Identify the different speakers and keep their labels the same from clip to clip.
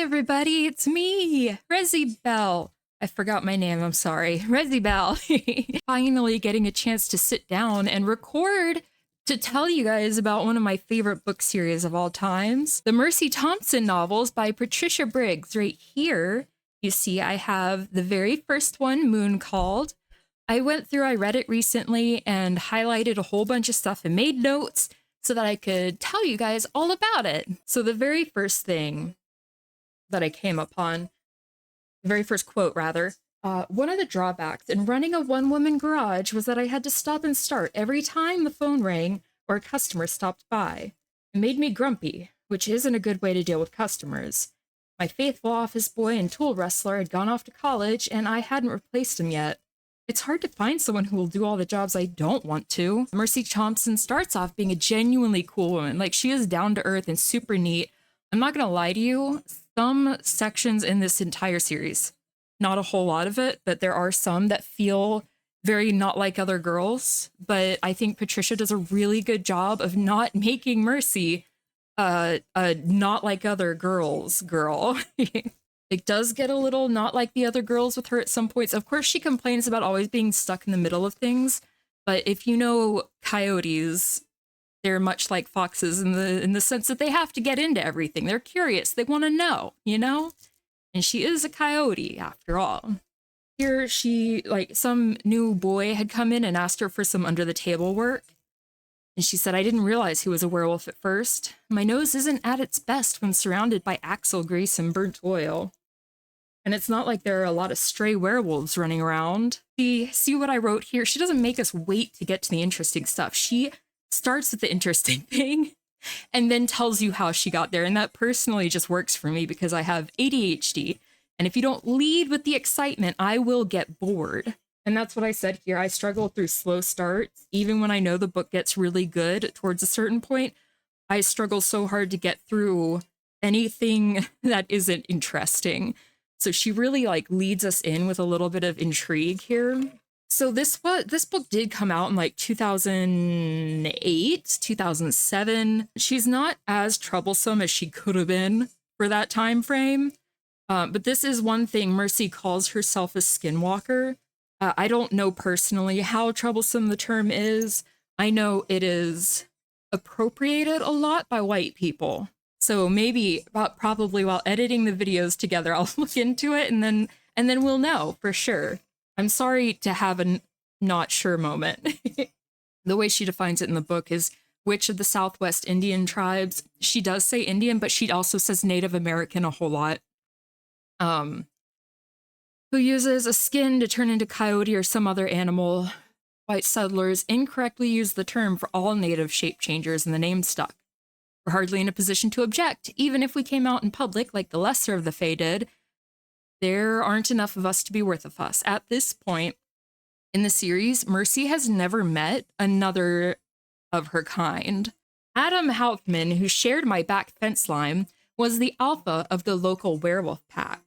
Speaker 1: everybody, it's me, Resi Bell. I forgot my name, I'm sorry. Resi Bell. Finally getting a chance to sit down and record to tell you guys about one of my favorite book series of all times, the Mercythompson novels by Patricia Briggs. Right here, you see I have the very first one, Moon Called. I read it recently and highlighted a whole bunch of stuff and made notes so that I could tell you guys all about it. So the very first thing that I came upon, the very first quote rather, one of the drawbacks in running a one-woman garage was that I had to stop and start every time the phone rang or a customer stopped by. It made me grumpy, which isn't a good way to deal with customers. My faithful office boy and tool wrestler had gone off to college, and I hadn't replaced him yet. It's hard to find someone who will do all the jobs I don't want to. Mercythompson starts off being a genuinely cool woman. Like, she is down to earth and super neat. I'm not gonna lie to you, some sections in this entire series, not a whole lot of it, but there are some that feel very not like other girls. But I think Patricia does a really good job of not making Mercy a not like other girls girl. It does get a little not like the other girls with her at some points. Of course, she complains about always being stuck in the middle of things. But if you know coyotes, they're much like foxes in the sense that they have to get into everything. They're curious. They want to know, you know? And she is a coyote, after all. Here, some new boy had come in and asked her for some under-the-table work. And she said, I didn't realize he was a werewolf at first. My nose isn't at its best when surrounded by axle grease and burnt oil. And it's not like there are a lot of stray werewolves running around. See what I wrote here? She doesn't make us wait to get to the interesting stuff. She starts with the interesting thing and then tells you how she got there. And that personally just works for me because I have ADHD. And if you don't lead with the excitement, I will get bored. And that's what I said here. I struggle through slow starts. Even when I know the book gets really good towards a certain point, I struggle so hard to get through anything that isn't interesting. So she really leads us in with a little bit of intrigue here. So this book did come out in 2008, 2007. She's not as troublesome as she could have been for that time frame. But this is one thing. Mercy calls herself a skinwalker. I don't know personally how troublesome the term is. I know it is appropriated a lot by white people. So probably while editing the videos together, I'll look into it and then we'll know for sure. I'm sorry to have a not sure moment. The way she defines it in the book is which of the Southwest Indian tribes. She does say Indian, but she also says Native American a whole lot. Who uses a skin to turn into coyote or some other animal. White settlers incorrectly use the term for all native shape changers and the name stuck. We're hardly in a position to object, even if we came out in public like the lesser of the Fae did. There aren't enough of us to be worth a fuss. At this point in the series, Mercy has never met another of her kind. Adam Hauptman, who shared my back fence line, was the alpha of the local werewolf pack.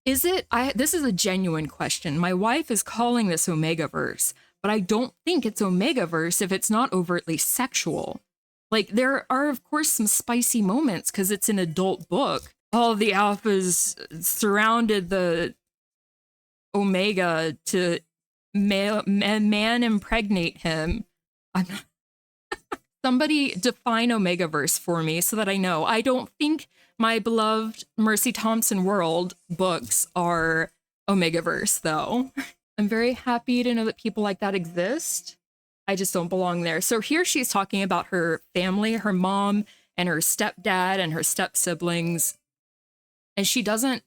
Speaker 1: This is a genuine question. My wife is calling this omegaverse, but I don't think it's omegaverse if it's not overtly sexual. There are, of course, some spicy moments because it's an adult book. All the alphas surrounded the omega to man impregnate him. Somebody define omegaverse for me so that I know. I don't think my beloved Mercythompson world books are omegaverse, though. I'm very happy to know that people like that exist. I just don't belong there. So here she's talking about her family, her mom and her stepdad and her step siblings. And she doesn't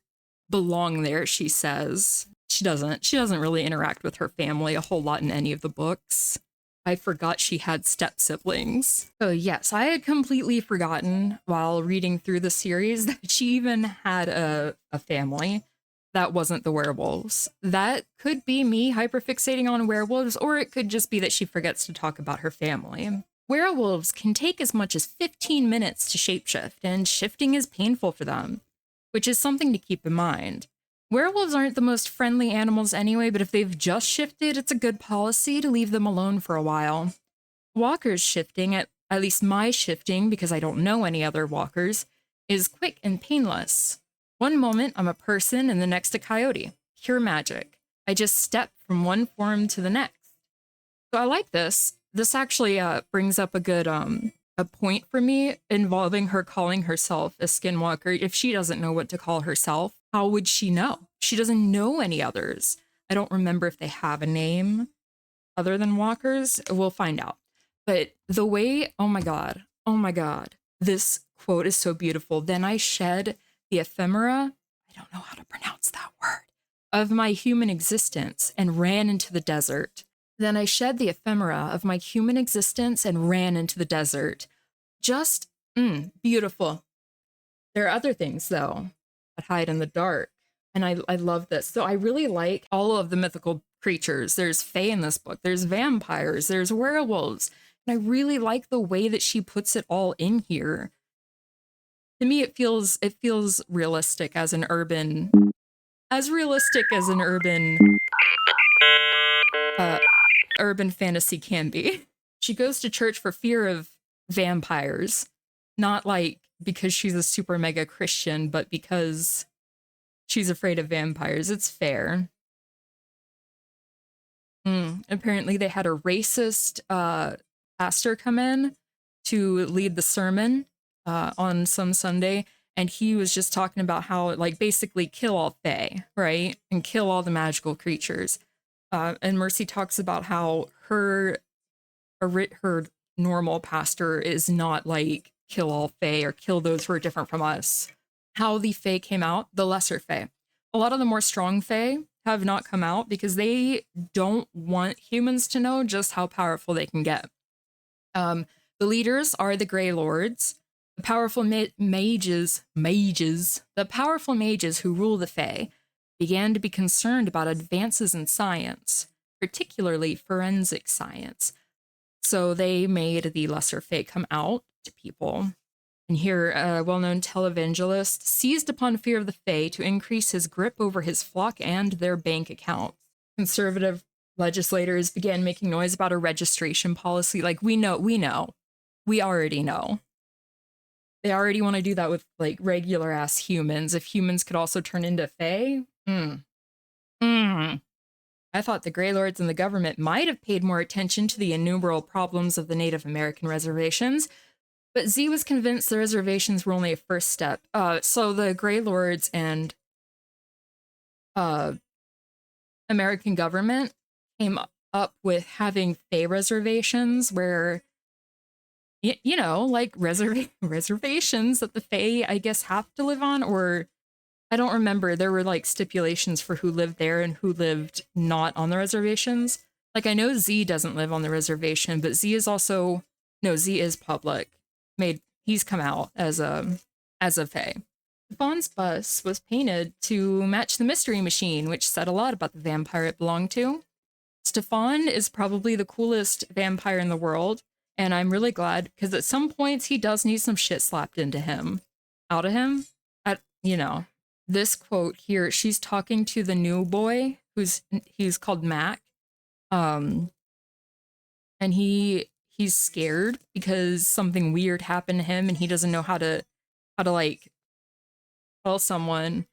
Speaker 1: belong there, she says. She doesn't really interact with her family a whole lot in any of the books. I forgot she had step siblings. So yes, I had completely forgotten while reading through the series that she even had a family that wasn't the werewolves. That could be me hyperfixating on werewolves, or it could just be that she forgets to talk about her family. Werewolves can take as much as 15 minutes to shapeshift, and shifting is painful for them, which is something to keep in mind. Werewolves aren't the most friendly animals anyway, but if they've just shifted, it's a good policy to leave them alone for a while. Walkers shifting, at least my shifting, because I don't know any other walkers, is quick and painless. One moment I'm a person and the next a coyote. Pure magic. I just step from one form to the next. So I like this. This actually brings up a good a point for me involving her calling herself a skinwalker. If she doesn't know what to call herself, how would she know? She doesn't know any others. I don't remember if they have a name other than walkers. We'll find out. But the way, oh my God, this quote is so beautiful. Then I shed the ephemera, I don't know how to pronounce that word, of my human existence and ran into the desert. Then I shed the ephemera of my human existence and ran into the desert. Just beautiful. There are other things, though, that hide in the dark. And I love this. So I really like all of the mythical creatures. There's fae in this book. There's vampires. There's werewolves. And I really like the way that she puts it all in here. To me, it feels realistic as an urban, urban fantasy can be. She goes to church for fear of vampires, not like because she's a super mega Christian, but because she's afraid of vampires. It's fair. Apparently they had a racist pastor come in to lead the sermon on some Sunday, and he was just talking about how, like, basically kill all fae, right? And kill all the magical creatures. And Mercy talks about how her normal pastor is not like kill all fae or kill those who are different from us. How the fae came out, the lesser fae. A lot of the more strong fae have not come out because they don't want humans to know just how powerful they can get. The leaders are the Grey Lords, the powerful mages, the powerful mages who rule the fae began to be concerned about advances in science, particularly forensic science. So they made the lesser fae come out to people. And here, a well-known televangelist seized upon fear of the fae to increase his grip over his flock and their bank accounts. Conservative legislators began making noise about a registration policy. Like, we already know. They already want to do that with, like, regular-ass humans. If humans could also turn into fae, I thought the Grey Lords and the government might have paid more attention to the innumerable problems of the Native American reservations, but Z was convinced the reservations were only a first step. So the Grey Lords and American government came up with having fae reservations where, you know, like reservations that the fae, I guess, have to live on, or I don't remember. There were like stipulations for who lived there and who lived not on the reservations. Like, I know Z doesn't live on the reservation, but Z is public. He's come out as a fae. Stefan's bus was painted to match the mystery machine, which said a lot about the vampire it belonged to. Stefan is probably the coolest vampire in the world, and I'm really glad, because at some points he does need some shit slapped out of him. This quote here, she's talking to the new boy, he's called Mac, and he's scared because something weird happened to him and he doesn't know how to like tell someone.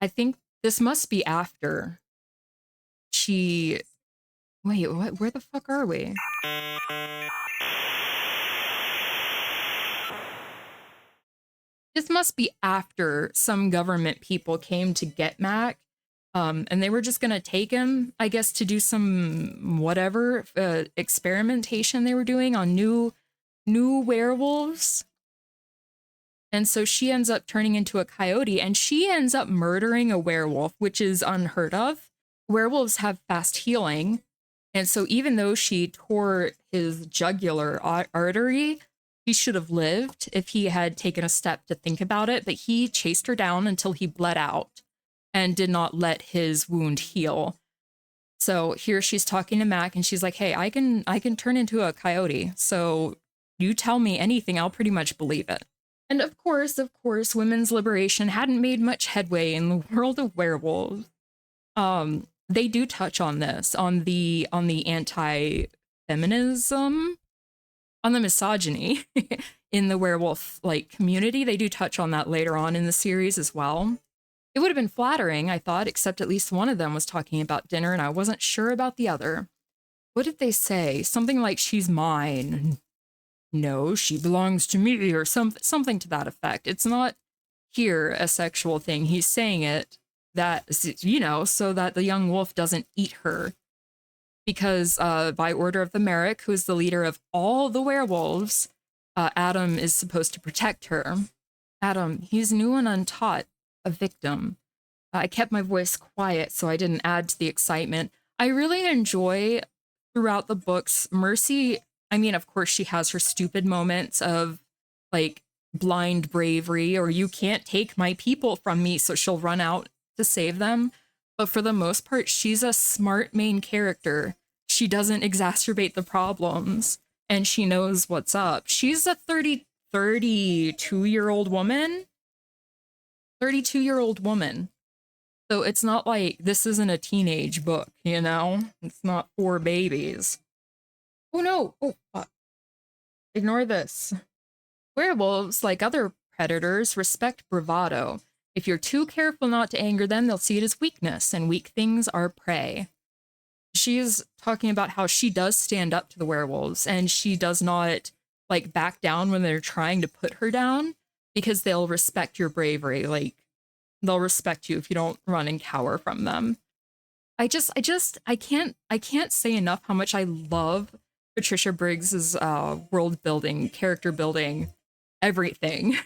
Speaker 1: I think this must be after where the fuck are we? This must be after some government people came to get Mac, and they were just gonna take him, I guess, to do some whatever experimentation they were doing on new werewolves. And so she ends up turning into a coyote, and she ends up murdering a werewolf, which is unheard of. Werewolves have fast healing, and so even though she tore his jugular artery, he should have lived if he had taken a step to think about it, but he chased her down until he bled out and did not let his wound heal. So here she's talking to Mac and she's like, hey, I can turn into a coyote. So you tell me anything, I'll pretty much believe it. And of course, women's liberation hadn't made much headway in the world of werewolves. They do touch on this, on the anti-feminism on the misogyny in the werewolf like community. They do touch on that later on in the series as well. It would have been flattering, I thought, except at least one of them was talking about dinner and I wasn't sure about the other. What did they say? Something like, she's mine. No, she belongs to me, or something to that effect. It's not here a sexual thing. He's saying it that, you know, so that the young wolf doesn't eat her. Because by order of the Merrick, who is the leader of all the werewolves, Adam is supposed to protect her. Adam, he's new and untaught, a victim. I kept my voice quiet so I didn't add to the excitement. I really enjoy throughout the books, Mercy, I mean, of course, she has her stupid moments of like blind bravery or you can't take my people from me, so she'll run out to save them. But for the most part, she's a smart main character. She doesn't exacerbate the problems and she knows what's up. She's a 32-year-old woman. 32-year-old woman. So it's not like this isn't a teenage book, you know? It's not for babies. Oh no! Oh, fuck. Ignore this. Werewolves, like other predators, respect bravado. If you're too careful not to anger them, they'll see it as weakness, and weak things are prey. She's talking about how she does stand up to the werewolves, and she does not, like, back down when they're trying to put her down, because they'll respect your bravery, like, they'll respect you if you don't run and cower from them. I can't say enough how much I love Patricia Briggs's world building, character building, everything.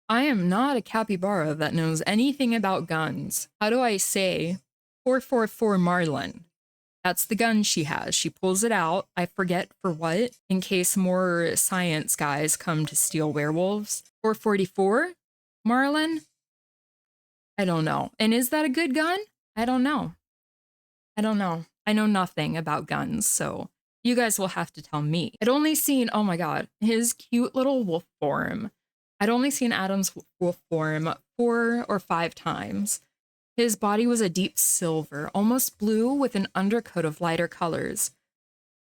Speaker 1: I am not a capybara that knows anything about guns. How do I say 444 Marlin? That's the gun she has. She pulls it out. I forget for what, in case more science guys come to steal werewolves. 444 Marlin? I don't know. And is that a good gun? I don't know. I don't know. I know nothing about guns, so you guys will have to tell me. I'd only seen, oh my god, his cute little wolf form. I'd only seen Adam's wolf form 4 or 5 times. His body was a deep silver, almost blue with an undercoat of lighter colors.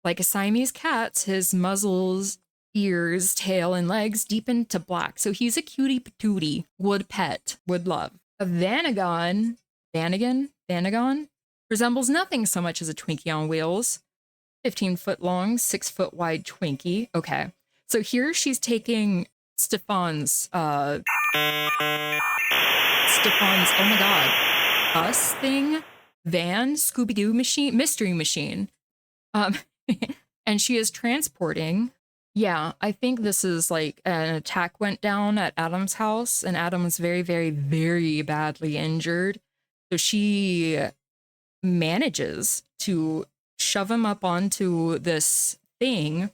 Speaker 1: Like a Siamese cat's, his muzzles, ears, tail, and legs deepened to black, so he's a cutie patootie. Would pet. Would love. A Vanagon resembles nothing so much as a Twinkie on wheels. 15-foot long, 6-foot wide Twinkie. Okay. So here she's taking Stefan's, oh my god, bus thing, van, Scooby-Doo machine, mystery machine. And she is transporting. Yeah, I think this is like an attack went down at Adam's house and Adam was very, very, very badly injured. So she manages to shove him up onto this thing,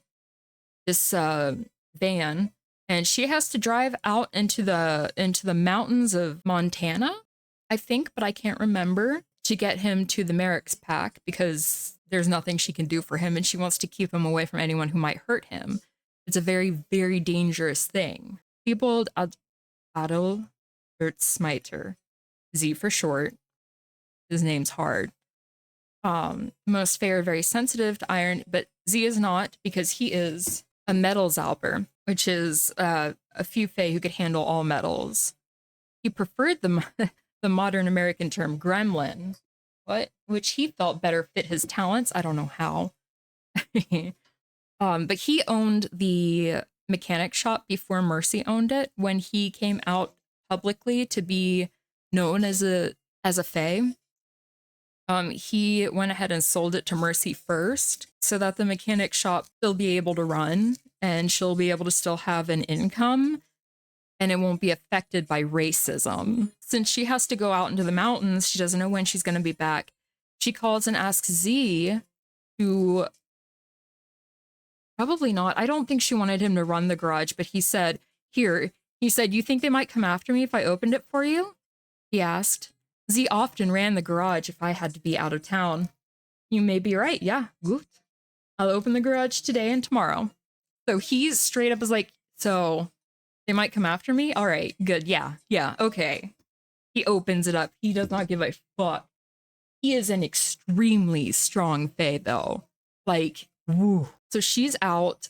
Speaker 1: this van, and she has to drive out into the mountains of Montana, I think, but I can't remember, to get him to the Merrick's pack because there's nothing she can do for him and she wants to keep him away from anyone who might hurt him. It's a very, very dangerous thing. People Adel Smiter, Z for short. His name's hard. Most fair, very sensitive to iron, but Z is not because he is a metalsalber, which is a few fae who could handle all metals. He preferred the modern American term gremlin, which he felt better fit his talents. I don't know how. But he owned the mechanic shop before Mercy owned it. When he came out publicly to be known as a fae, he went ahead and sold it to Mercy first so that the mechanic shop will be able to run and she'll be able to still have an income and it won't be affected by racism. Since she has to go out into the mountains, she doesn't know when she's going to be back. She calls and asks Z to... Probably not. I don't think she wanted him to run the garage, but he said, you think they might come after me if I opened it for you? He asked. Z often ran the garage if I had to be out of town. You may be right, yeah, good. I'll open the garage today and tomorrow. So he's straight up is like, so they might come after me? All right, good, yeah, okay. He opens it up. He does not give a fuck. He is an extremely strong fae, though. Like, woo. So she's out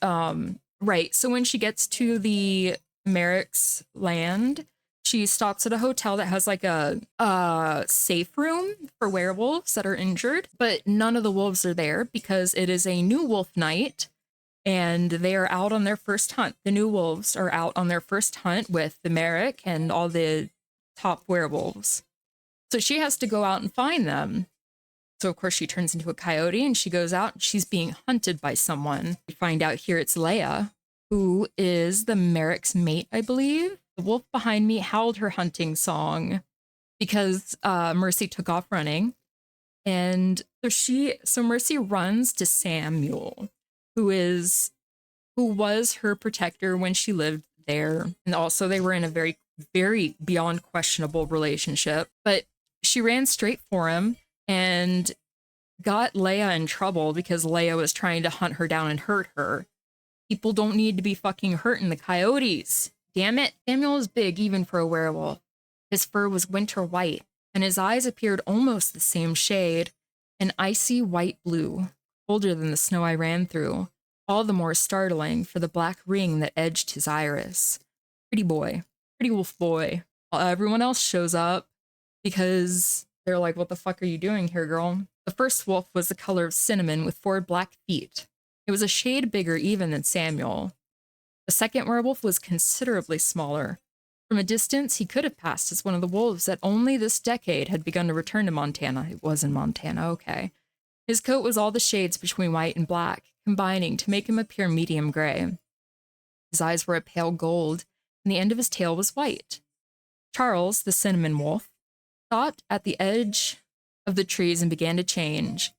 Speaker 1: Right. So when she gets to the Merrick's land, she stops at a hotel that has like a safe room for werewolves that are injured, but none of the wolves are there because it is a new wolf night and they are out on their first hunt. The new wolves are out on their first hunt with the Merrick and all the top werewolves. So she has to go out and find them. So of course she turns into a coyote and she goes out and she's being hunted by someone. We find out here it's Leia, who is the Merrick's mate, I believe. The wolf behind me howled her hunting song because Mercy took off running. And so Mercy runs to Samuel, who was her protector when she lived there. And also they were in a very, very beyond questionable relationship. But she ran straight for him and got Leia in trouble because Leia was trying to hunt her down and hurt her. People don't need to be fucking hurting the coyotes. Damn it. Samuel is big even for a werewolf. His fur was winter white, and his eyes appeared almost the same shade, an icy white blue, colder than the snow I ran through, all the more startling for the black ring that edged his iris. Pretty boy. Pretty wolf boy. Everyone else shows up because they're like, what the fuck are you doing here, girl? The first wolf was the color of cinnamon with 4 black feet. It was a shade bigger even than Samuel. The second werewolf was considerably smaller. From a distance, he could have passed as one of the wolves that only this decade had begun to return to Montana. It was in Montana, okay. His coat was all the shades between white and black, combining to make him appear medium gray. His eyes were a pale gold, and the end of his tail was white. Charles, the cinnamon wolf, stopped at the edge of the trees and began to change.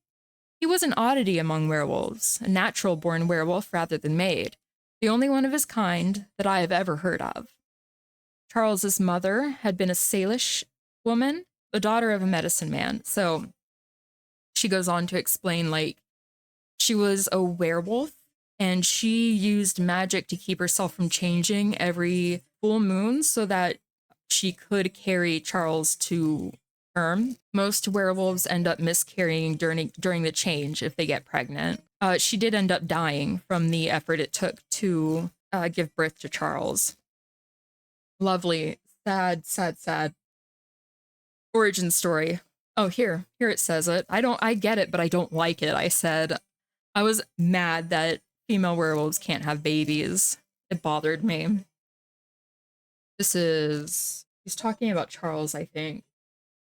Speaker 1: He was an oddity among werewolves, a natural-born werewolf rather than made, the only one of his kind that I have ever heard of. Charles's mother had been a Salish woman, the daughter of a medicine man. So she goes on to explain, like, she was a werewolf and she used magic to keep herself from changing every full moon so that she could carry Charles to term. Most werewolves end up miscarrying during the change if they get pregnant. She did end up dying from the effort it took to give birth to Charles. Lovely, sad origin story. Oh, here it says it. I get it, but I don't like it. I said I was mad that female werewolves can't have babies. It bothered me. He's talking about Charles, I think.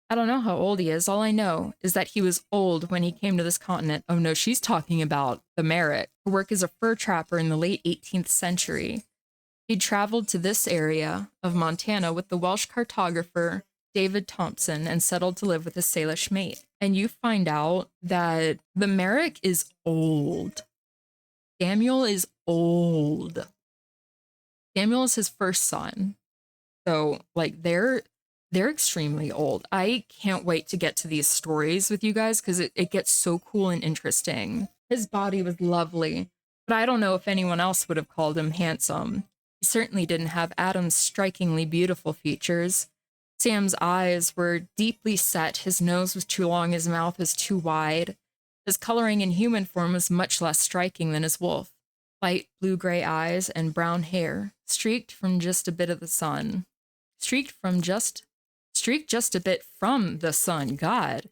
Speaker 1: I don't know how old he is. All I know is that he was old when he came to this continent. Oh no, she's talking about the Merrick, who worked as a fur trapper in the late 18th century. He traveled to this area of Montana with the Welsh cartographer David Thompson and settled to live with his Salish mate. And you find out that the Merrick is old. Samuel is old. Samuel is his first son. So, like, they're extremely old. I can't wait to get to these stories with you guys because it gets so cool and interesting. His body was lovely, but I don't know if anyone else would have called him handsome. He certainly didn't have Adam's strikingly beautiful features. Sam's eyes were deeply set, his nose was too long, his mouth was too wide. His coloring in human form was much less striking than his wolf. Light blue-gray eyes and brown hair, streaked from just a bit of the sun. Streaked just a bit from the sun. God.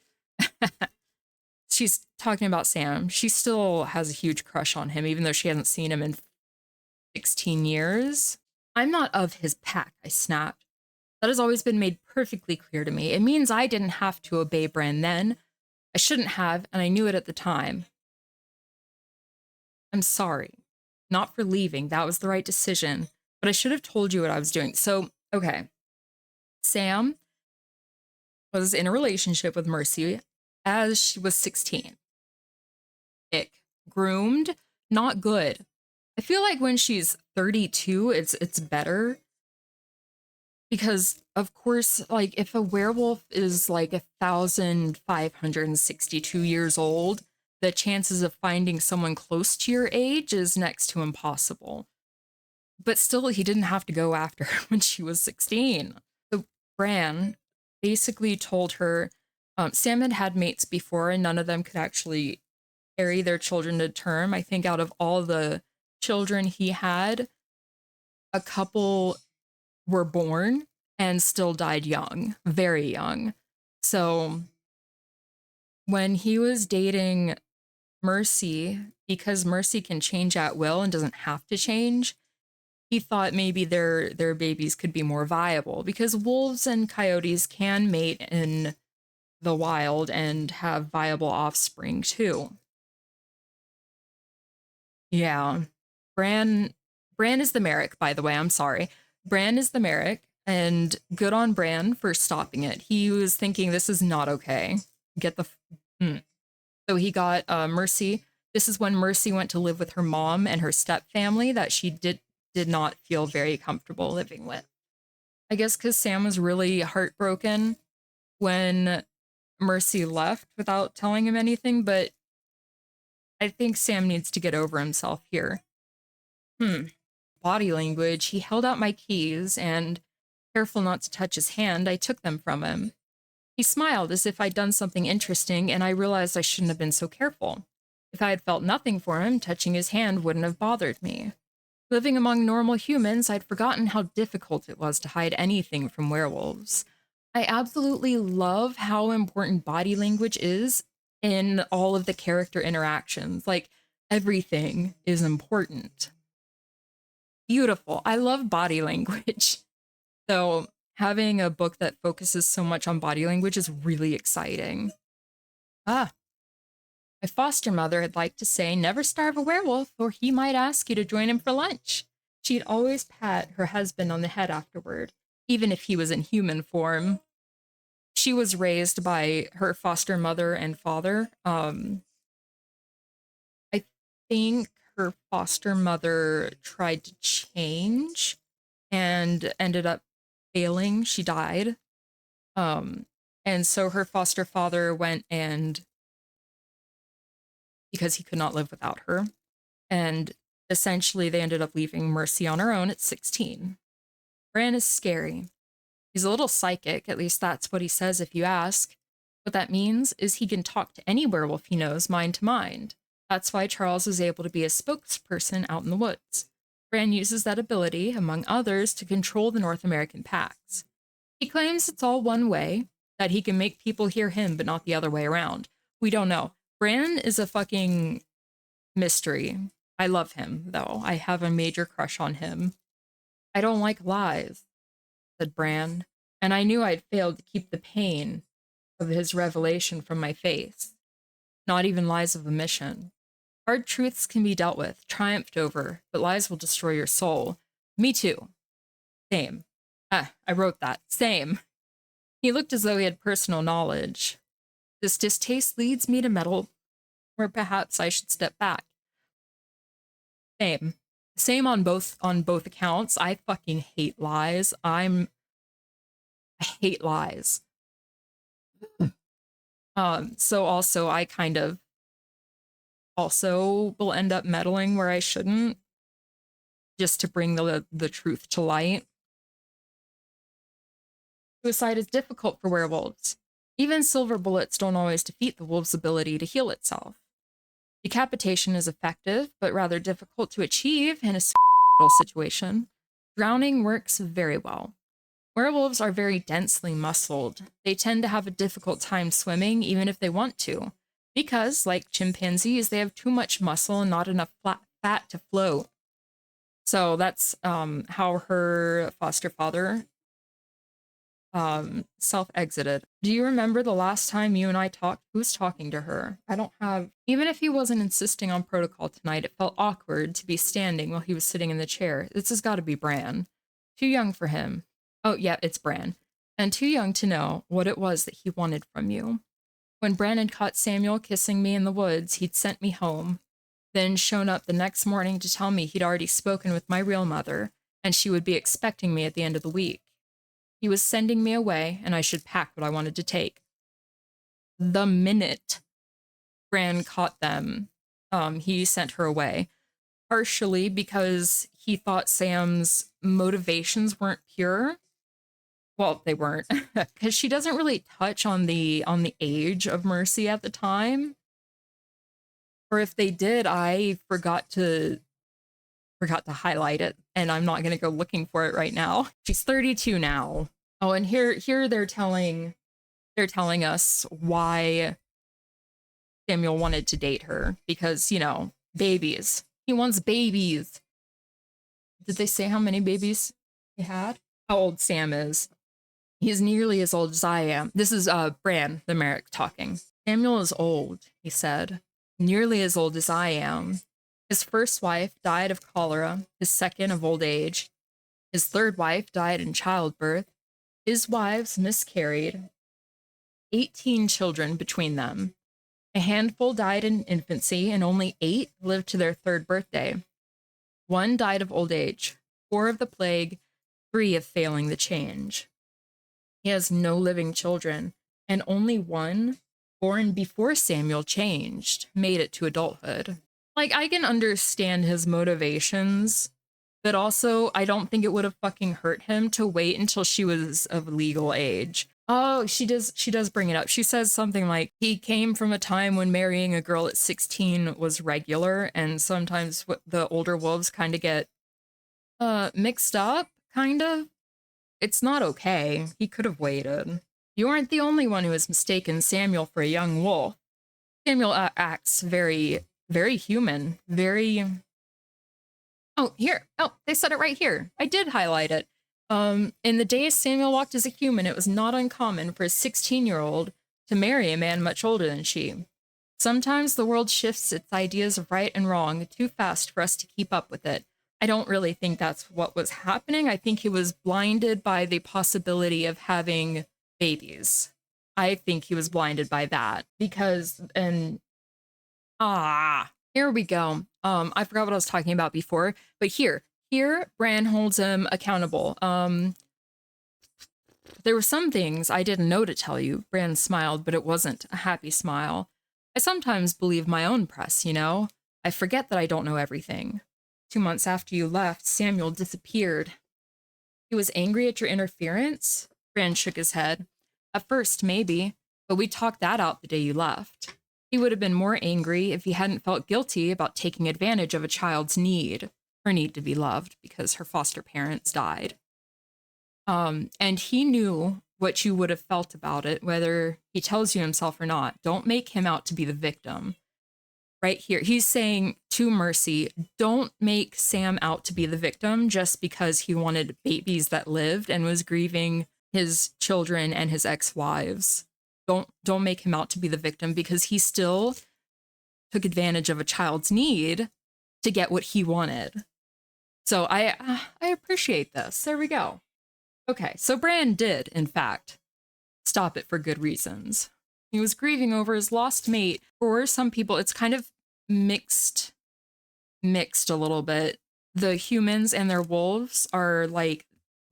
Speaker 1: She's talking about Sam. She still has a huge crush on him, even though she hasn't seen him in 16 years. I'm not of his pack, I snapped. That has always been made perfectly clear to me. It means I didn't have to obey Bran then. I shouldn't have, and I knew it at the time. I'm sorry. Not for leaving. That was the right decision. But I should have told you what I was doing. So, okay. Sam was in a relationship with Mercy as she was 16. Ick. Groomed. Not good. I feel like when she's 32, it's better. Because, of course, like, if a werewolf is, like, 1,562 years old, the chances of finding someone close to your age is next to impossible. But still, he didn't have to go after her when she was 16. So Bran basically told her, Sam had mates before, and none of them could actually carry their children to term. I think out of all the children he had, a couple were born and still died young, very young. So when he was dating Mercy, because Mercy can change at will and doesn't have to change, he thought maybe their babies could be more viable because wolves and coyotes can mate in the wild and have viable offspring too. Yeah. Bran is the Merrick, by the way. I'm sorry. Bran is the Merrick, and good on Bran for stopping it. He was thinking this is not okay. Get the So he got Mercy. This is when Mercy went to live with her mom and her step family that she did not feel very comfortable living with. I guess because Sam was really heartbroken when Mercy left without telling him anything, but I think Sam needs to get over himself here. Body language. He held out my keys and, careful not to touch his hand, I took them from him. He smiled as if I'd done something interesting, and I realized I shouldn't have been so careful. If I had felt nothing for him, touching his hand wouldn't have bothered me. Living among normal humans, I'd forgotten how difficult it was to hide anything from werewolves. I absolutely love how important body language is in all of the character interactions. Like, everything is important. Beautiful. I love body language. So having a book that focuses so much on body language is really exciting. My foster mother had liked to say, never starve a werewolf, or he might ask you to join him for lunch. She'd always pat her husband on the head afterward, even if he was in human form. She was raised by her foster mother and father. I think her foster mother tried to change and ended up failing. She died. And so her foster father went and, because he could not live without her, and essentially they ended up leaving Mercy on her own at 16. Bran is scary. He's a little psychic, at least that's what he says if you ask. What that means is he can talk to any werewolf he knows mind to mind. That's why Charles is able to be a spokesperson out in the woods. Bran uses that ability, among others, to control the North American packs. He claims it's all one way, that he can make people hear him but not the other way around. We don't know. Bran is a fucking mystery. I love him, though. I have a major crush on him. I don't like lies, said Bran, and I knew I'd failed to keep the pain of his revelation from my face. Not even lies of omission. Hard truths can be dealt with, triumphed over, but lies will destroy your soul. Me too. Same. I wrote that. Same. He looked as though he had personal knowledge. This distaste leads me to meddle, or perhaps I should step back. Same. Same on both accounts. I fucking hate lies. I hate lies. So also I kind of also will end up meddling where I shouldn't, just to bring the truth to light. Suicide is difficult for werewolves. Even silver bullets don't always defeat the wolf's ability to heal itself. Decapitation is effective, but rather difficult to achieve in a situation. Drowning works very well. Werewolves are very densely muscled. They tend to have a difficult time swimming, even if they want to, because, like chimpanzees, they have too much muscle and not enough fat to float. So that's how her foster father self-exited. Do you remember the last time you and I talked? Who was talking to her? I don't have... Even if he wasn't insisting on protocol tonight, it felt awkward to be standing while he was sitting in the chair. This has got to be Bran. Too young for him. Oh, yeah, it's Bran. And too young to know what it was that he wanted from you. When Bran had caught Samuel kissing me in the woods, he'd sent me home, then shown up the next morning to tell me he'd already spoken with my real mother, and she would be expecting me at the end of the week. He was sending me away, and I should pack what I wanted to take. The minute Bran caught them, he sent her away, partially because he thought Sam's motivations weren't pure. Well, they weren't, because she doesn't really touch on the age of Mercy at the time. Or if they did, I forgot to forgot to highlight it, and I'm not going to go looking for it right now. She's 32 now. Oh, and here they're telling us why Samuel wanted to date her, because, you know, babies. He wants babies. Did they say how many babies he had? How old Sam is? He's nearly as old as I am. This is Bran, the Merrick, talking. Samuel is old, he said. Nearly as old as I am. His first wife died of cholera, his second of old age. His third wife died in childbirth. His wives miscarried. 18 children between them. A handful died in infancy, and only 8 lived to their 3rd birthday. 1 died of old age, 4 of the plague, 3 of failing the change. He has no living children, and only 1, born before Samuel changed, made it to adulthood. Like, I can understand his motivations, but also I don't think it would have fucking hurt him to wait until she was of legal age. Oh, she does bring it up. She says something like, he came from a time when marrying a girl at 16 was regular, and sometimes the older wolves kind of get mixed up, kind of. It's not okay. He could have waited. You aren't the only one who has mistaken Samuel for a young wolf. Samuel acts very, very human, very... Oh, here. Oh, they said it right here. I did highlight it. In the days Samuel walked as a human, it was not uncommon for a 16-year-old to marry a man much older than she. Sometimes the world shifts its ideas of right and wrong too fast for us to keep up with it. I don't really think that's what was happening. I think he was blinded by the possibility of having babies. I think he was blinded by that because, here we go. I forgot what I was talking about before, but here, Bran holds him accountable. There were some things I didn't know to tell you. Bran smiled, but it wasn't a happy smile. I sometimes believe my own press, you know? I forget that I don't know everything. 2 months after you left, Samuel disappeared. He was angry at your interference? Bran shook his head. At first, maybe, but we talked that out the day you left. He would have been more angry if he hadn't felt guilty about taking advantage of a child's need. Her need to be loved because her foster parents died. And he knew what you would have felt about it, whether he tells you himself or not. Don't make him out to be the victim. Right here, he's saying to Mercy, don't make Sam out to be the victim just because he wanted babies that lived and was grieving his children and his ex-wives. Don't make him out to be the victim because he still took advantage of a child's need to get what he wanted. So I appreciate this. There we go. Okay, so Bran did, in fact, stop it for good reasons. He was grieving over his lost mate. For some people, it's kind of mixed a little bit. The humans and their wolves are like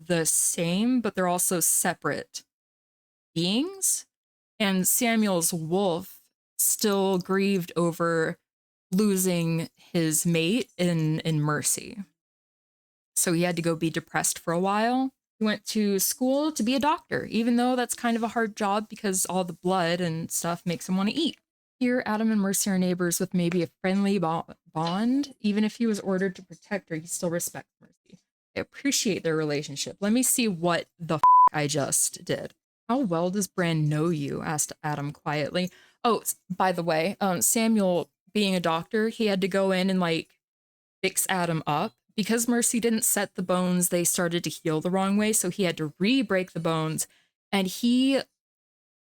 Speaker 1: the same, but they're also separate beings. And Samuel's wolf still grieved over losing his mate in Mercy. So he had to go be depressed for a while. He went to school to be a doctor, even though that's kind of a hard job because all the blood and stuff makes him want to eat. Here, Adam and Mercy are neighbors with maybe a friendly bond. Even if he was ordered to protect her, he still respects Mercy. I appreciate their relationship. Let me see what the f I just did. How well does Bran know you? Asked Adam quietly. Oh, by the way, Samuel, being a doctor, he had to go in and like fix Adam up. Because Mercy didn't set the bones, they started to heal the wrong way, so he had to re-break the bones. And he,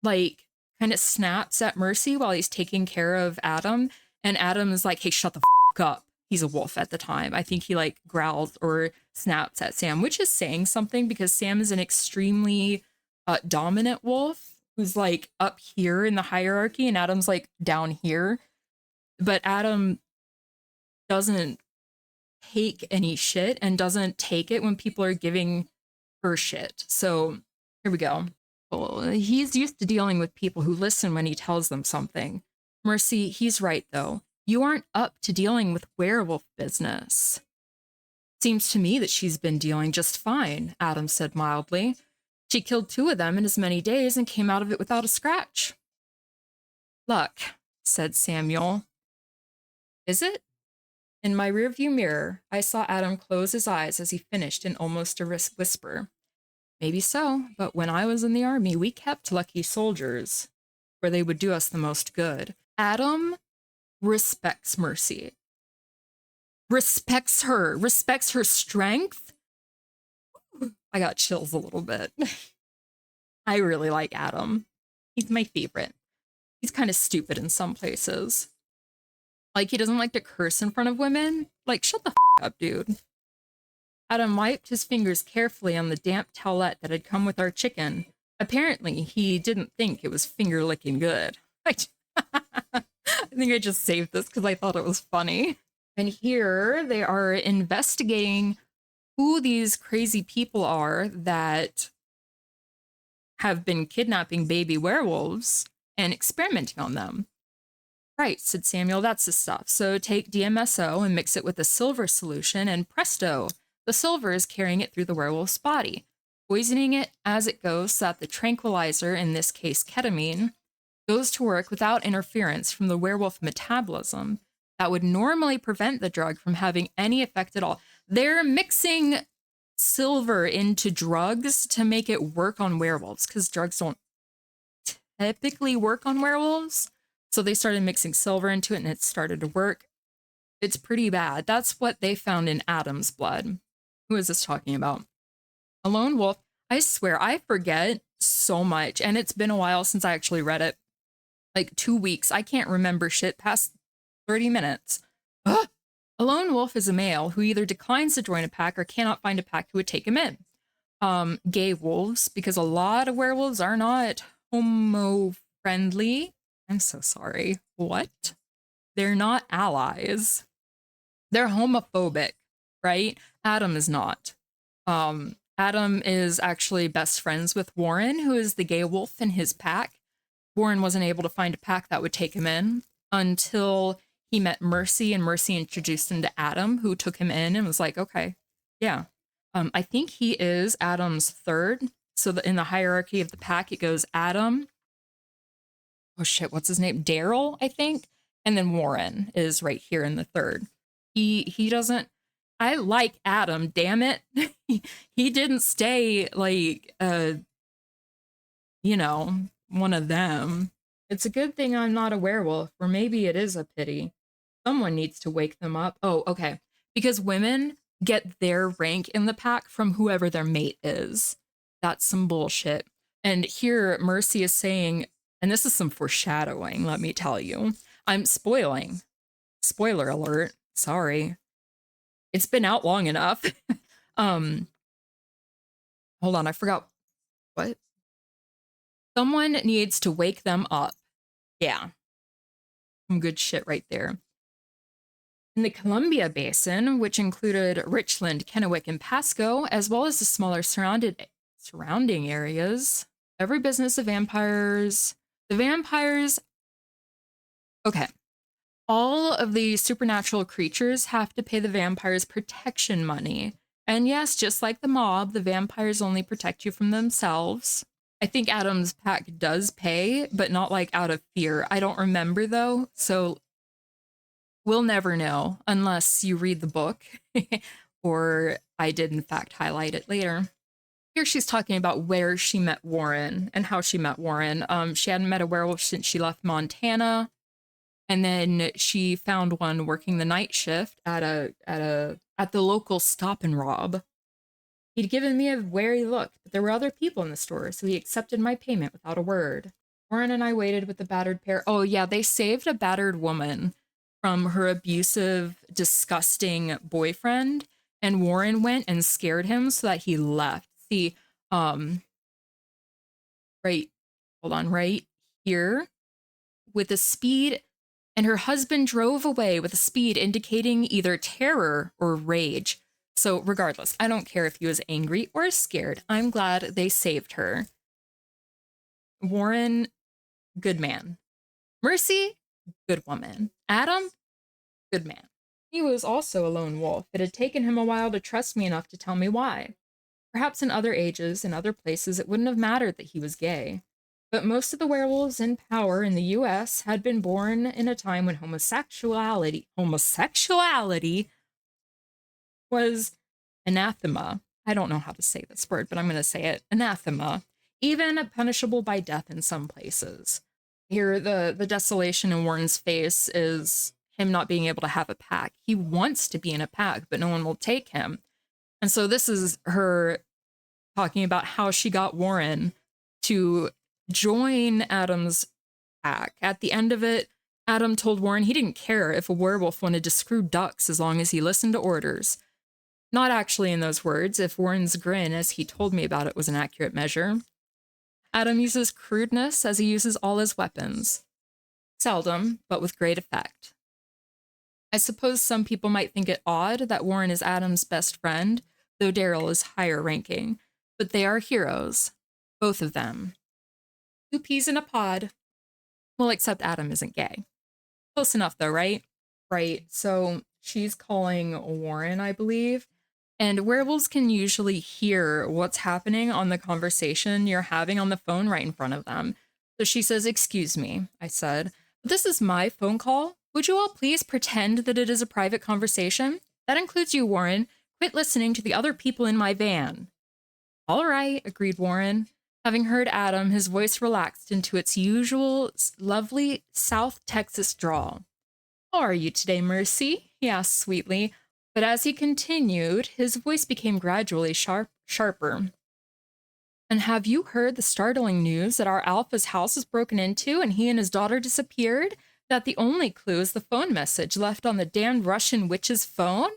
Speaker 1: like, kind of snaps at Mercy while he's taking care of Adam. And Adam is like, hey, shut the f up. He's a wolf at the time. I think he, like, growls or snaps at Sam, which is saying something because Sam is an extremely dominant wolf who's, like, up here in the hierarchy, and Adam's, like, down here. But Adam doesn't take any shit and doesn't take it when people are giving her shit. So here we go. Well, he's used to dealing with people who listen when he tells them something. Mercy, he's right though. You aren't up to dealing with werewolf business. Seems to me that she's been dealing just fine, Adam said mildly. She killed 2 of them in as many days and came out of it without a scratch. Luck, said Samuel. Is it? In my rearview mirror, I saw Adam close his eyes as he finished in almost a whisper. Maybe so, but when I was in the army, we kept lucky soldiers where they would do us the most good. Adam respects Mercy. Respects her strength. I got chills a little bit. I really like Adam. He's my favorite. He's kind of stupid in some places. Like, he doesn't like to curse in front of women. Like, shut the up, dude. Adam wiped his fingers carefully on the damp towelette that had come with our chicken. Apparently, he didn't think it was finger-licking good. I think I just saved this because I thought it was funny. And here they are investigating who these crazy people are that have been kidnapping baby werewolves and experimenting on them. Right, said Samuel, that's the stuff. So take DMSO and mix it with a silver solution, and presto, the silver is carrying it through the werewolf's body, poisoning it as it goes so that the tranquilizer, in this case ketamine, goes to work without interference from the werewolf metabolism that would normally prevent the drug from having any effect at all. They're mixing silver into drugs to make it work on werewolves, because drugs don't typically work on werewolves. So they started mixing silver into it and it started to work. It's pretty bad. That's what they found in Adam's blood. Who is this talking about? A lone wolf. I swear, I forget so much. And it's been a while since I actually read it. Like 2 weeks. I can't remember shit past 30 minutes. Ugh. A lone wolf is a male who either declines to join a pack or cannot find a pack who would take him in. Gay wolves, because a lot of werewolves are not homo-friendly. I'm so sorry. What? They're not allies. They're homophobic, right? Adam is not. Adam is actually best friends with Warren, who is the gay wolf in his pack. Warren wasn't able to find a pack that would take him in until he met Mercy, and Mercy introduced him to Adam, who took him in and was like, okay, yeah. I think he is Adam's third. So in the hierarchy of the pack, it goes Adam. Oh shit, what's his name? Daryl, I think. And then Warren is right here in the third. He doesn't, I like Adam, damn it. He didn't stay like, you know, one of them. It's a good thing I'm not a werewolf, or maybe it is a pity. Someone needs to wake them up. Oh, okay. Because women get their rank in the pack from whoever their mate is. That's some bullshit. And here Mercy is saying, and this is some foreshadowing, let me tell you. I'm spoiling. Spoiler alert. Sorry. It's been out long enough. Hold on, I forgot. What? Someone needs to wake them up. Yeah. Some good shit right there. In the Columbia Basin, which included Richland, Kennewick, and Pasco, as well as the smaller surrounding areas, every business of vampires... The vampires... Okay. All of the supernatural creatures have to pay the vampires protection money. And yes, just like the mob, the vampires only protect you from themselves. I think Adam's pack does pay, but not like out of fear. I don't remember though, so we'll never know unless you read the book, or I did in fact highlight it later. Here she's talking about where she met Warren and how she met Warren. She hadn't met a werewolf since she left Montana, and then she found one working the night shift at the local Stop and Rob. He'd given me a wary look, but there were other people in the store, so he accepted my payment without a word. Warren and I waited with the battered pair. Oh yeah, they saved a battered woman from her abusive, disgusting boyfriend, and Warren went and scared him so that he left. See, right here, with a speed, and her husband drove away with a speed indicating either terror or rage. So regardless, I don't care if he was angry or scared. I'm glad they saved her. Warren, good man. Mercy, good woman. Adam, good man. He was also a lone wolf. It had taken him a while to trust me enough to tell me why. Perhaps in other ages, in other places, it wouldn't have mattered that he was gay. But most of the werewolves in power in the US had been born in a time when homosexuality was anathema. I don't know how to say this word, but I'm going to say it. Anathema. Even punishable by death in some places. Here, the desolation in Warren's face is him not being able to have a pack. He wants to be in a pack, but no one will take him. And so this is her talking about how she got Warren to join Adam's pack. At the end of it, Adam told Warren he didn't care if a werewolf wanted to screw ducks as long as he listened to orders. Not actually in those words, if Warren's grin as he told me about it was an accurate measure. Adam uses crudeness as he uses all his weapons. Seldom, but with great effect. I suppose some people might think it odd that Warren is Adam's best friend, though Daryl is higher ranking. But they are heroes. Both of them. 2 peas in a pod. Well, except Adam isn't gay. Close enough though, right? Right, so she's calling Warren, I believe. And werewolves can usually hear what's happening on the conversation you're having on the phone right in front of them. So she says, "Excuse me," I said. "This is my phone call. Would you all please pretend that it is a private conversation? That includes you, Warren. Quit listening to the other people in my van." "All right," agreed Warren. Having heard Adam, his voice relaxed into its usual lovely South Texas drawl. "How are you today, Mercy?" he asked sweetly. But as he continued, his voice became gradually sharper. "And have you heard the startling news that our Alpha's house was broken into and he and his daughter disappeared? That the only clue is the phone message left on the damned Russian witch's phone?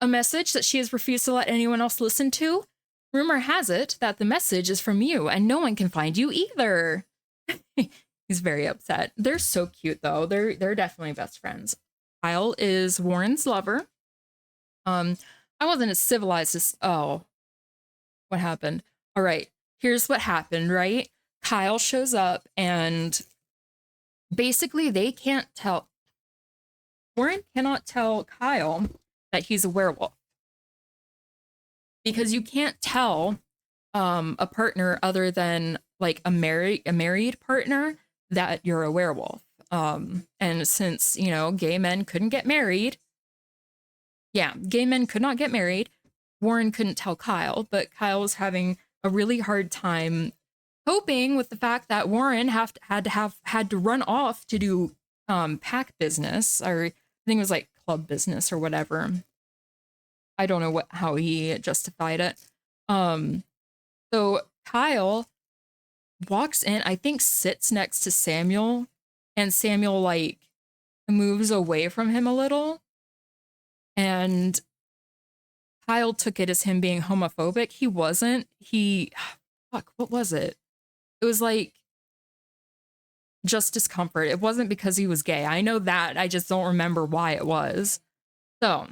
Speaker 1: A message that she has refused to let anyone else listen to? Rumor has it that the message is from you and no one can find you either." He's very upset. They're so cute, though. They're definitely best friends. Kyle is Warren's lover. I wasn't as civilized as... Oh, what happened? All right, here's what happened, right? Kyle shows up and basically they can't tell... Warren cannot tell Kyle that he's a werewolf. Because you can't tell a partner other than like a married partner that you're a werewolf. And since, you know, gay men couldn't get married... Yeah, gay men could not get married. Warren couldn't tell Kyle, but Kyle was having a really hard time coping with the fact that Warren had to run off to do pack business, or I think it was like club business or whatever. I don't know how he justified it. So Kyle walks in, I think sits next to Samuel, and Samuel like moves away from him a little. And Kyle took it as him being homophobic. He wasn't. Fuck, what was it? It was like just discomfort. It wasn't because he was gay. I know that. I just don't remember why it was. So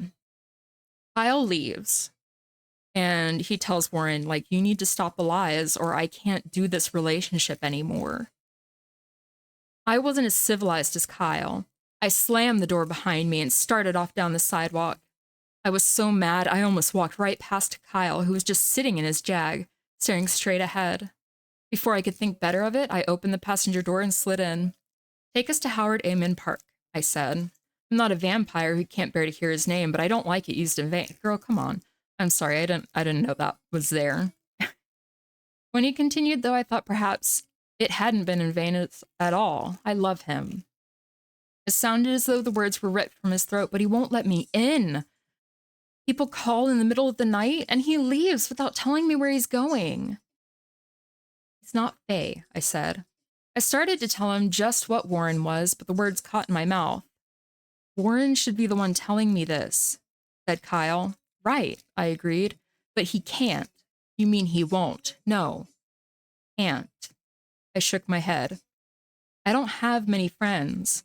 Speaker 1: Kyle leaves and he tells Warren, like, "You need to stop the lies or I can't do this relationship anymore." I wasn't as civilized as Kyle. I slammed the door behind me and started off down the sidewalk. I was so mad I almost walked right past Kyle, who was just sitting in his Jag, staring straight ahead. Before I could think better of it, I opened the passenger door and slid in. "Take us to Howard Amen Park," I said. "I'm not a vampire who can't bear to hear his name, but I don't like it used in vain." Girl, come on. I'm sorry, I didn't know that was there. When he continued, though, I thought perhaps it hadn't been in vain at all. I love him. It sounded as though the words were ripped from his throat, but he won't let me in. People call in the middle of the night, and he leaves without telling me where he's going. "He's not Faye," I said. I started to tell him just what Warren was, but the words caught in my mouth. "Warren should be the one telling me this," said Kyle. "Right," I agreed. "But he can't." "You mean he won't?" "No, can't." I shook my head. "I don't have many friends,"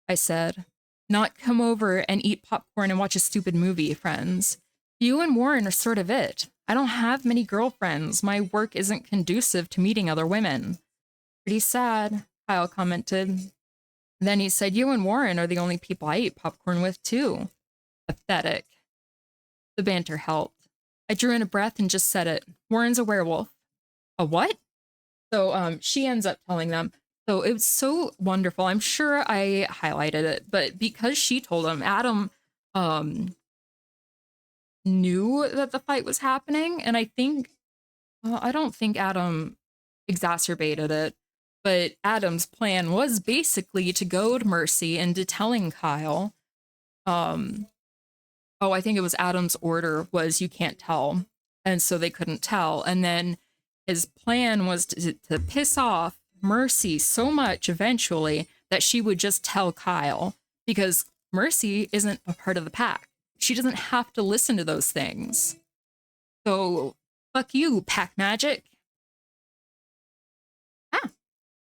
Speaker 1: I said. "Not come over and eat popcorn and watch a stupid movie, friends. You and Warren are sort of it. I don't have many girlfriends. My work isn't conducive to meeting other women." "Pretty sad," Kyle commented. Then he said, "You and Warren are the only people I eat popcorn with, too." Pathetic. The banter helped. I drew in a breath and just said it. "Warren's a werewolf." "A what?" So she ends up telling them. So it was so wonderful. I'm sure I highlighted it, but because she told him, Adam knew that the fight was happening. And I think, well, I don't think Adam exacerbated it, but Adam's plan was basically to goad Mercy into telling Kyle. Oh, I think it was Adam's order was you can't tell. And so they couldn't tell. And then his plan was to piss off Mercy so much eventually that she would just tell Kyle, because Mercy isn't a part of the pack. She doesn't have to listen to those things. So fuck you, pack magic. Ah.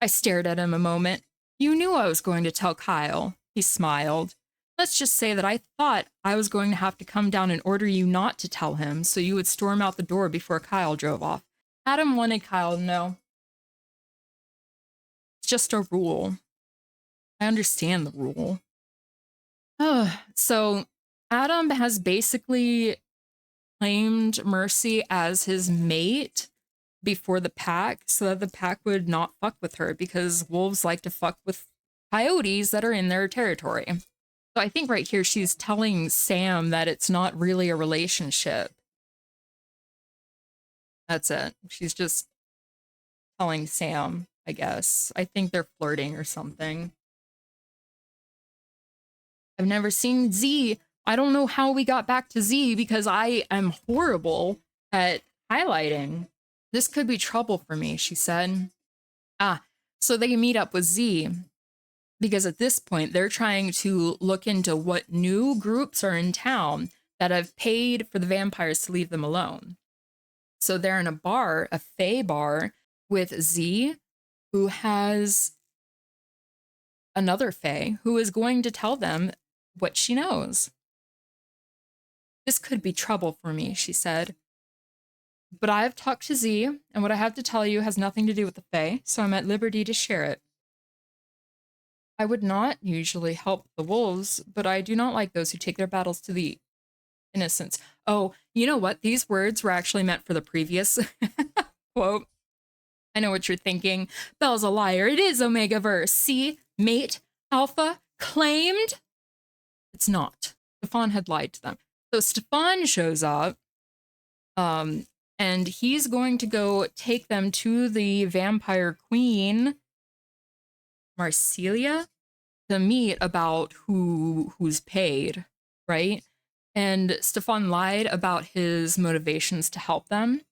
Speaker 1: I stared at him a moment. You knew I was going to tell Kyle. He smiled. Let's just say that I thought I was going to have to come down and order you not to tell him, so you would storm out the door before Kyle drove off. Adam wanted Kyle to know. It's just a rule. I understand the rule. So Adam has basically claimed Mercy as his mate before the pack so that the pack would not fuck with her, because wolves like to fuck with coyotes that are in their territory. So I think right here she's telling Sam that it's not really a relationship. That's it. She's just telling Sam, I guess. I think they're flirting or something. I've never seen Z. I don't know how we got back to Z because I am horrible at highlighting. This could be trouble for me, she said. So they meet up with Z because at this point they're trying to look into what new groups are in town that have paid for the vampires to leave them alone. So they're in a bar, a fae bar, with Z, who has another fae who is going to tell them what she knows. This could be trouble for me, she said. But I've talked to Z, and what I have to tell you has nothing to do with the fae, so I'm at liberty to share it. I would not usually help the wolves, but I do not like those who take their battles to the innocents. Oh, you know what? These words were actually meant for the previous quote. I know what you're thinking. Belle's a liar. It is omegaverse. See? Mate, alpha, claimed. It's not. Stefan had lied to them. So Stefan shows up, and he's going to go take them to the vampire queen, Marcelia, to meet about who's paid, right? And Stefan lied about his motivations to help them.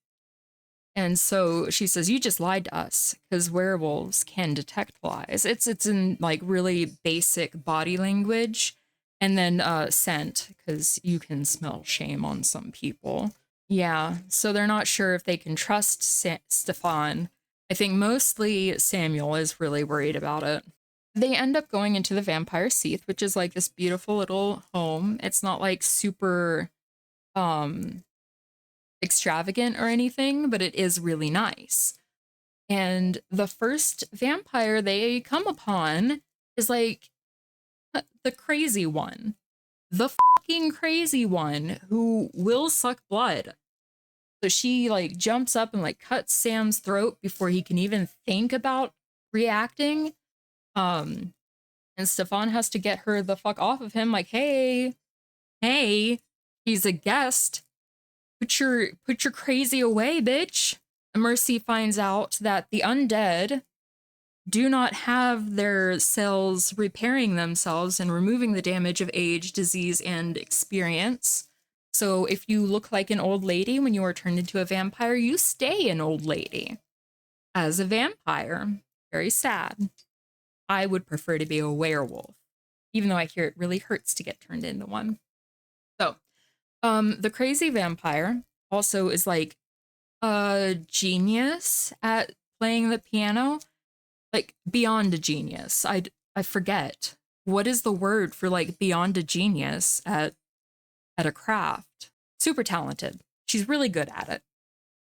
Speaker 1: And so she says, you just lied to us because werewolves can detect lies. It's in like really basic body language, and then scent, because you can smell shame on some people. Yeah, so they're not sure if they can trust Stefan. I think mostly Samuel is really worried about it. They end up going into the Vampire Seath, which is like this beautiful little home. It's not like super extravagant or anything, but it is really nice. And the first vampire they come upon is like the crazy one. The fucking crazy one who will suck blood. So she like jumps up and like cuts Sam's throat before he can even think about reacting. And Stefan has to get her the fuck off of him, like, hey, he's a guest. Put your crazy away, bitch. And Mercy finds out that the undead do not have their cells repairing themselves and removing the damage of age, disease, and experience. So if you look like an old lady when you are turned into a vampire, you stay an old lady as a vampire. Very sad. I would prefer to be a werewolf, even though I hear it really hurts to get turned into one. So, the crazy vampire also is like a genius at playing the piano, like beyond a genius. I forget. What is the word for like beyond a genius at a craft? Super talented. She's really good at it.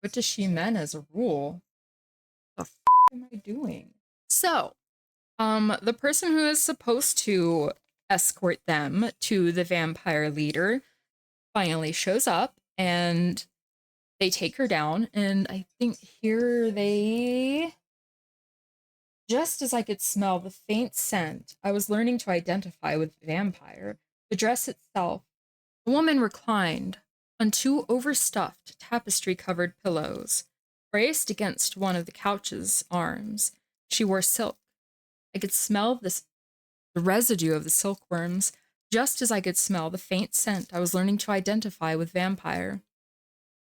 Speaker 1: What does she mean as a rule? What the f am I doing? So, the person who is supposed to escort them to the vampire leader finally shows up, and they take her down, and I think here they Just as I could smell the faint scent, I was learning to identify with vampire. The dress itself, a woman reclined on two overstuffed, tapestry-covered pillows, braced against one of the couch's arms. She wore silk. I could smell the residue of the silkworms, just as I could smell the faint scent I was learning to identify with vampire.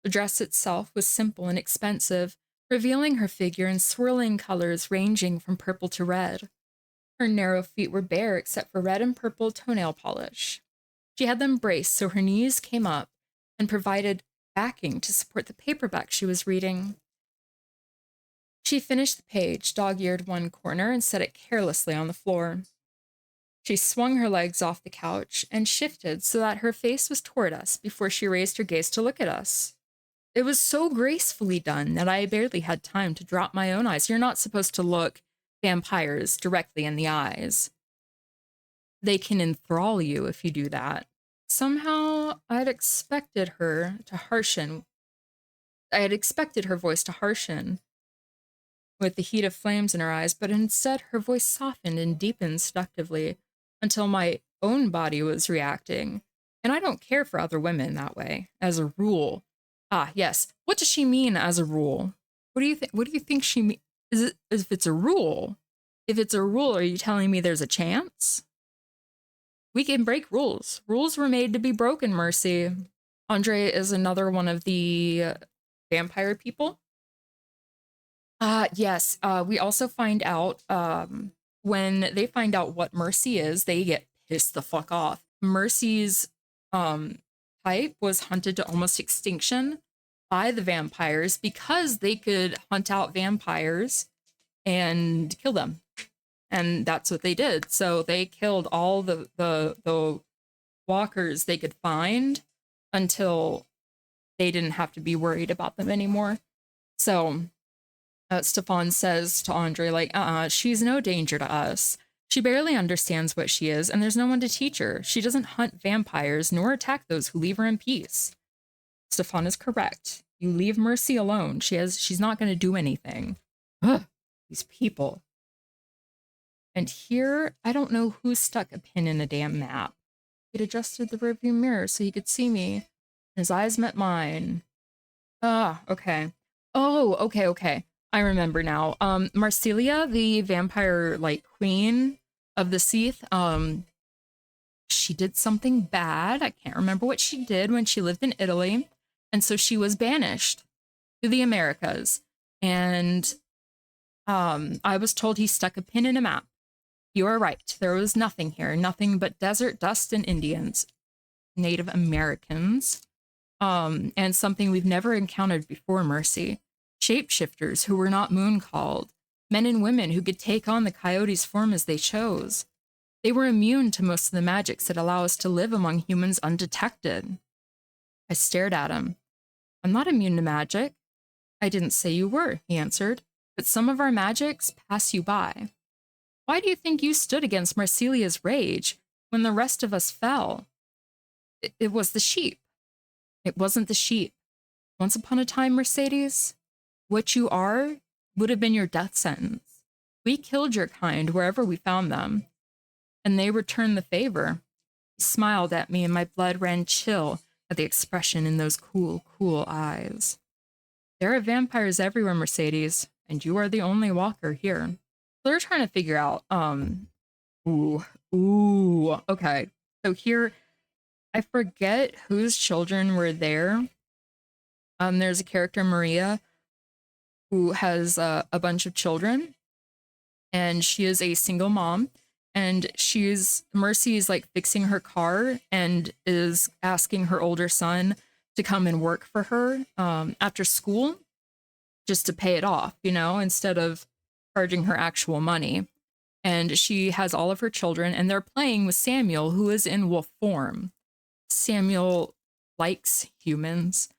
Speaker 1: The dress itself was simple and expensive, revealing her figure in swirling colors ranging from purple to red. Her narrow feet were bare except for red and purple toenail polish. She had them braced so her knees came up and provided backing to support the paperback she was reading. She finished the page, dog-eared one corner, and set it carelessly on the floor. She swung her legs off the couch and shifted so that her face was toward us before she raised her gaze to look at us. It was so gracefully done that I barely had time to drop my own eyes. You're not supposed to look vampires directly in the eyes. They can enthrall you if you do that. Somehow, I had expected her voice to harshen with the heat of flames in her eyes, but instead her voice softened and deepened seductively until my own body was reacting. And I don't care for other women that way, as a rule. Ah, yes. What does she mean as a rule? What do you think? What do you think she mean? If it's a rule? If it's a rule, are you telling me there's a chance? We can break rules. Rules were made to be broken, Mercy. Andre is another one of the vampire people. Yes. We also find out when they find out what Mercy is, they get pissed the fuck off. Mercy's type was hunted to almost extinction by the vampires because they could hunt out vampires and kill them. And that's what they did. So they killed all the walkers they could find until they didn't have to be worried about them anymore. So Stefan says to Andre, like, she's no danger to us. She barely understands what she is, and there's no one to teach her. She doesn't hunt vampires nor attack those who leave her in peace. Stefan is correct. You leave Mercy alone. She's not going to do anything. Ugh, these people. And here, I don't know who stuck a pin in a damn map. He'd adjusted the rearview mirror so he could see me. His eyes met mine. Okay. Oh, okay. I remember now. Marcelia, the vampire, like, queen of the Seath, she did something bad. I can't remember what she did when she lived in Italy. And so she was banished to the Americas. And I was told he stuck a pin in a map. You are right. There was nothing here. Nothing but desert, dust, and Indians. Native Americans. And something we've never encountered before, Mercy. Shapeshifters who were not moon-called. Men and women who could take on the coyote's form as they chose. They were immune to most of the magics that allow us to live among humans undetected. I stared at him. I'm not immune to magic. I didn't say you were, he answered, but some of our magics pass you by. Why do you think you stood against Marcelia's rage when the rest of us fell? It was the sheep. It wasn't the sheep. Once upon a time, Mercedes, what you are would have been your death sentence. We killed your kind wherever we found them, and they returned the favor. He smiled at me, and my blood ran chill at the expression in those cool, cool eyes. There are vampires everywhere, Mercedes, and you are the only walker here. So they're trying to figure out, okay. So here, I forget whose children were there. There's a character, Maria, who has a bunch of children, and she is a single mom, and Mercy is like fixing her car and is asking her older son to come and work for her after school just to pay it off, instead of charging her actual money. And she has all of her children, and they're playing with Samuel, who is in wolf form. Samuel likes humans.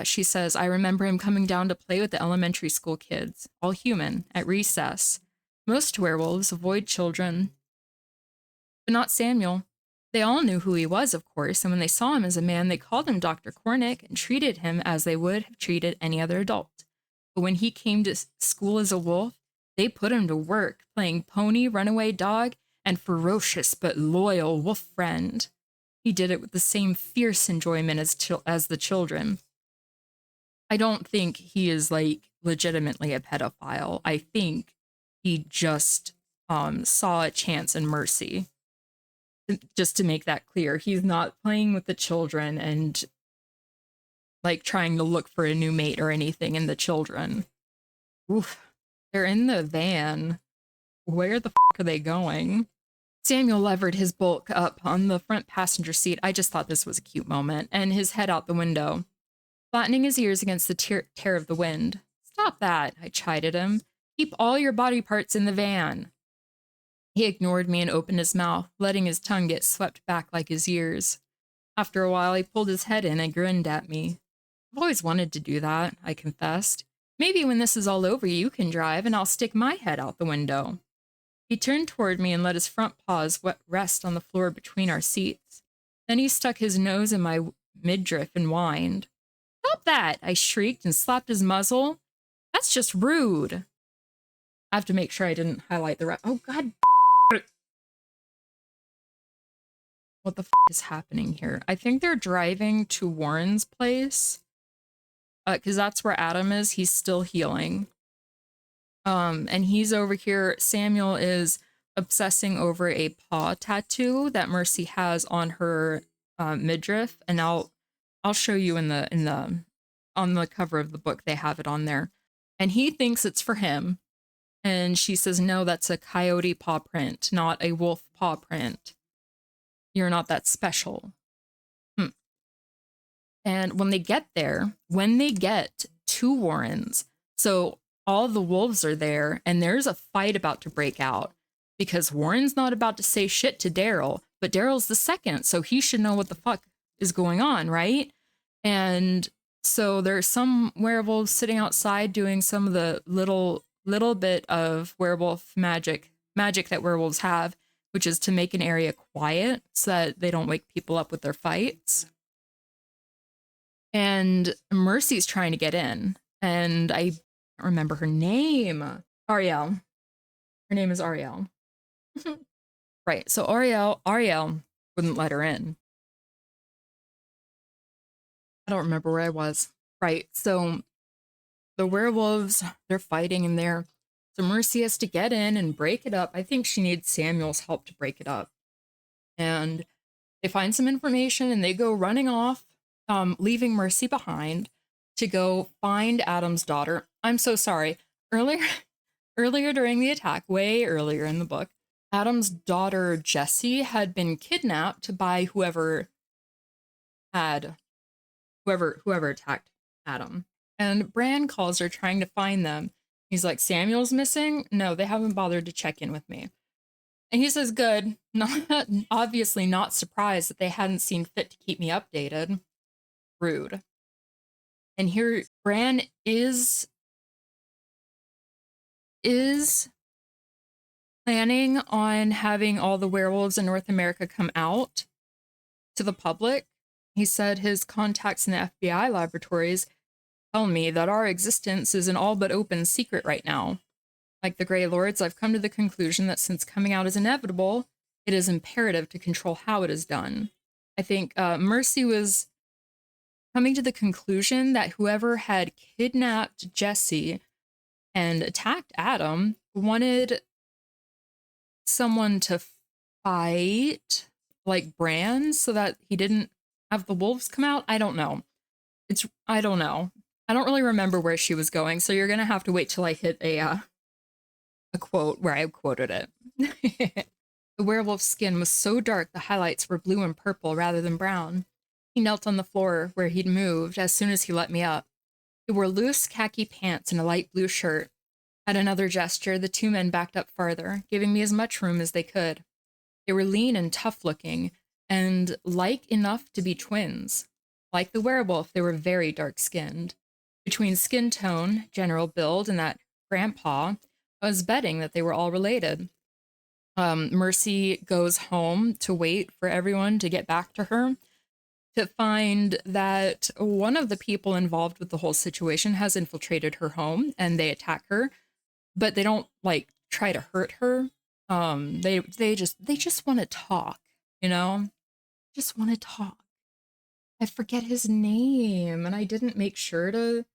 Speaker 1: She says, I remember him coming down to play with the elementary school kids, all human, at recess. Most werewolves avoid children, but not Samuel. They all knew who he was, of course, and when they saw him as a man, they called him Dr. Cornick and treated him as they would have treated any other adult. But when he came to school as a wolf, They put him to work, playing pony, runaway dog, and ferocious but loyal wolf friend. He did it with the same fierce enjoyment as the children. I don't think he is, like, legitimately a pedophile. I think he just saw a chance in Mercy. Just to make that clear, he's not playing with the children and, like, trying to look for a new mate or anything in the children. Oof. They're in the van. Where the fuck are they going? Samuel levered his bulk up on the front passenger seat. I just thought this was a cute moment. And his head out the window, flattening his ears against the tear of the wind. Stop that, I chided him. Keep all your body parts in the van. He ignored me and opened his mouth, letting his tongue get swept back like his ears. After a while, he pulled his head in and grinned at me. I've always wanted to do that, I confessed. Maybe when this is all over, you can drive and I'll stick my head out the window. He turned toward me and let his front paws rest on the floor between our seats. Then he stuck his nose in my midriff and whined. Stop that, I shrieked and slapped his muzzle. That's just rude. I have to make sure I didn't highlight the rest. Oh, God. What the f is happening here? I think they're driving to Warren's place. Because that's where Adam is. He's still healing. And he's over here. Samuel is obsessing over a paw tattoo that Mercy has on her midriff, and I'll show you on the cover of the book. They have it on there, and he thinks it's for him, and she says no, that's a coyote paw print, not a wolf paw print. You're not that special. And when they get to Warren's, so all the wolves are there, and there's a fight about to break out because Warren's not about to say shit to Daryl, but Daryl's the second, so he should know what the fuck is going on, right? And so there's some werewolves sitting outside doing some of the little bit of werewolf magic that werewolves have, which is to make an area quiet so that they don't wake people up with their fights. And Mercy's trying to get in, and I don't remember her name. Ariel. Her name is Ariel. Right, so Ariel wouldn't let her in. I don't remember where I was. Right, so the werewolves, they're fighting in there. So Mercy has to get in and break it up. I think she needs Samuel's help to break it up. And they find some information and they go running off, leaving Mercy behind to go find Adam's daughter. I'm so sorry. Earlier during the attack, way earlier in the book, Adam's daughter, Jessie, had been kidnapped by whoever attacked Adam. And Bran calls her trying to find them. He's like, Samuel's missing? No, they haven't bothered to check in with me. And he says, good. Obviously not surprised that they hadn't seen fit to keep me updated. Rude. And here Bran is planning on having all the werewolves in North America come out to the public. He said his contacts in the FBI laboratories tell me that our existence is an all but open secret right now. Like the Grey Lords, I've come to the conclusion that since coming out is inevitable, it is imperative to control how it is done. I think Mercy was coming to the conclusion that whoever had kidnapped Jessie and attacked Adam wanted someone to fight like Bran so that he didn't have the wolves come out. I don't know. I don't know. I don't really remember where she was going, so you're gonna have to wait till I hit a quote where I quoted it. The werewolf's skin was so dark the highlights were blue and purple rather than brown. He knelt on the floor where he'd moved as soon as he let me up. He wore loose khaki pants and a light blue shirt. At another gesture, the two men backed up farther, giving me as much room as they could. They were lean and tough-looking, and like enough to be twins. Like the werewolf, they were very dark-skinned. Between skin tone, general build, and that grandpa, I was betting that they were all related. Mercy goes home to wait for everyone to get back to her, to find that one of the people involved with the whole situation has infiltrated her home, and they attack her. but they don't like try to hurt her. They just want to talk, you know? Just want to talk. I forget his name, and I didn't make sure to.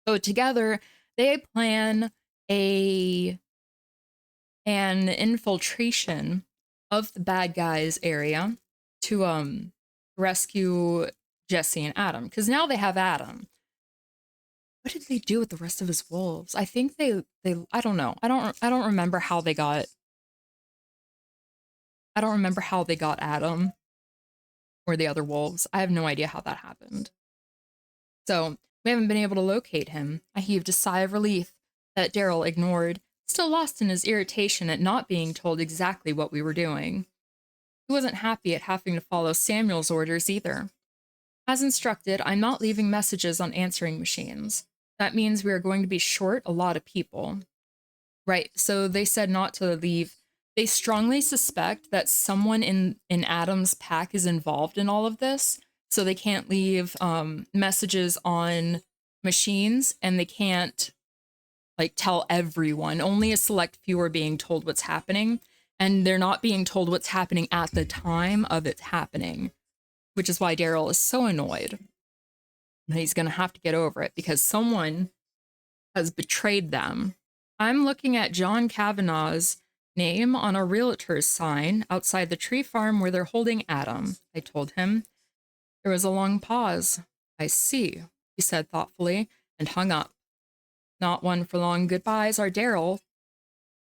Speaker 1: So together, they plan an infiltration of the bad guys area to rescue Jesse and Adam, because now they have Adam. What did they do with the rest of his wolves? I think they I don't know. I don't remember how they got Adam or the other wolves. I have no idea how that happened. So we haven't been able to locate him. I heaved a sigh of relief that Daryl ignored, still lost in his irritation at not being told exactly what we were doing. He wasn't happy at having to follow Samuel's orders either. As instructed, I'm not leaving messages on answering machines. That means we are going to be short a lot of people. Right, so they said not to leave. They strongly suspect that someone in Adam's pack is involved in all of this, so they can't leave messages on machines, and they can't like tell everyone. Only a select few are being told what's happening, and they're not being told what's happening at the time of it happening, which is why Daryl is so annoyed. And he's going to have to get over it because someone has betrayed them. I'm looking at John Kavanaugh's name on a realtor's sign outside the tree farm where they're holding Adam, I told him. There was a long pause. I see, he said thoughtfully, and hung up. Not one for long goodbyes, our Daryl,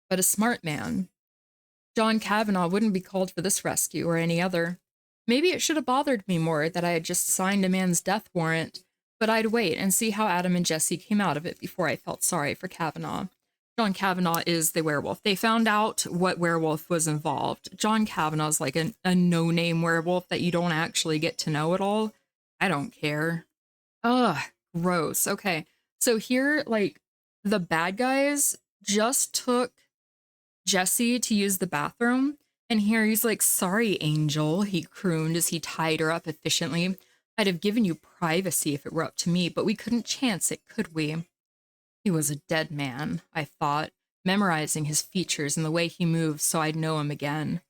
Speaker 1: but a smart man. John Kavanaugh wouldn't be called for this rescue or any other. Maybe it should have bothered me more that I had just signed a man's death warrant, but I'd wait and see how Adam and Jesse came out of it before I felt sorry for Kavanaugh. John Kavanaugh is the werewolf. They found out what werewolf was involved. John Kavanaugh's like a no-name werewolf that you don't actually get to know at all. I don't care. Ugh, gross. Okay, so here, like, the bad guys just took Jesse to use the bathroom, and here he's like, sorry, Angel, he crooned as he tied her up efficiently. I'd have given you privacy if it were up to me, but we couldn't chance it, could we? He was a dead man, I thought, memorizing his features and the way he moved so I'd know him again.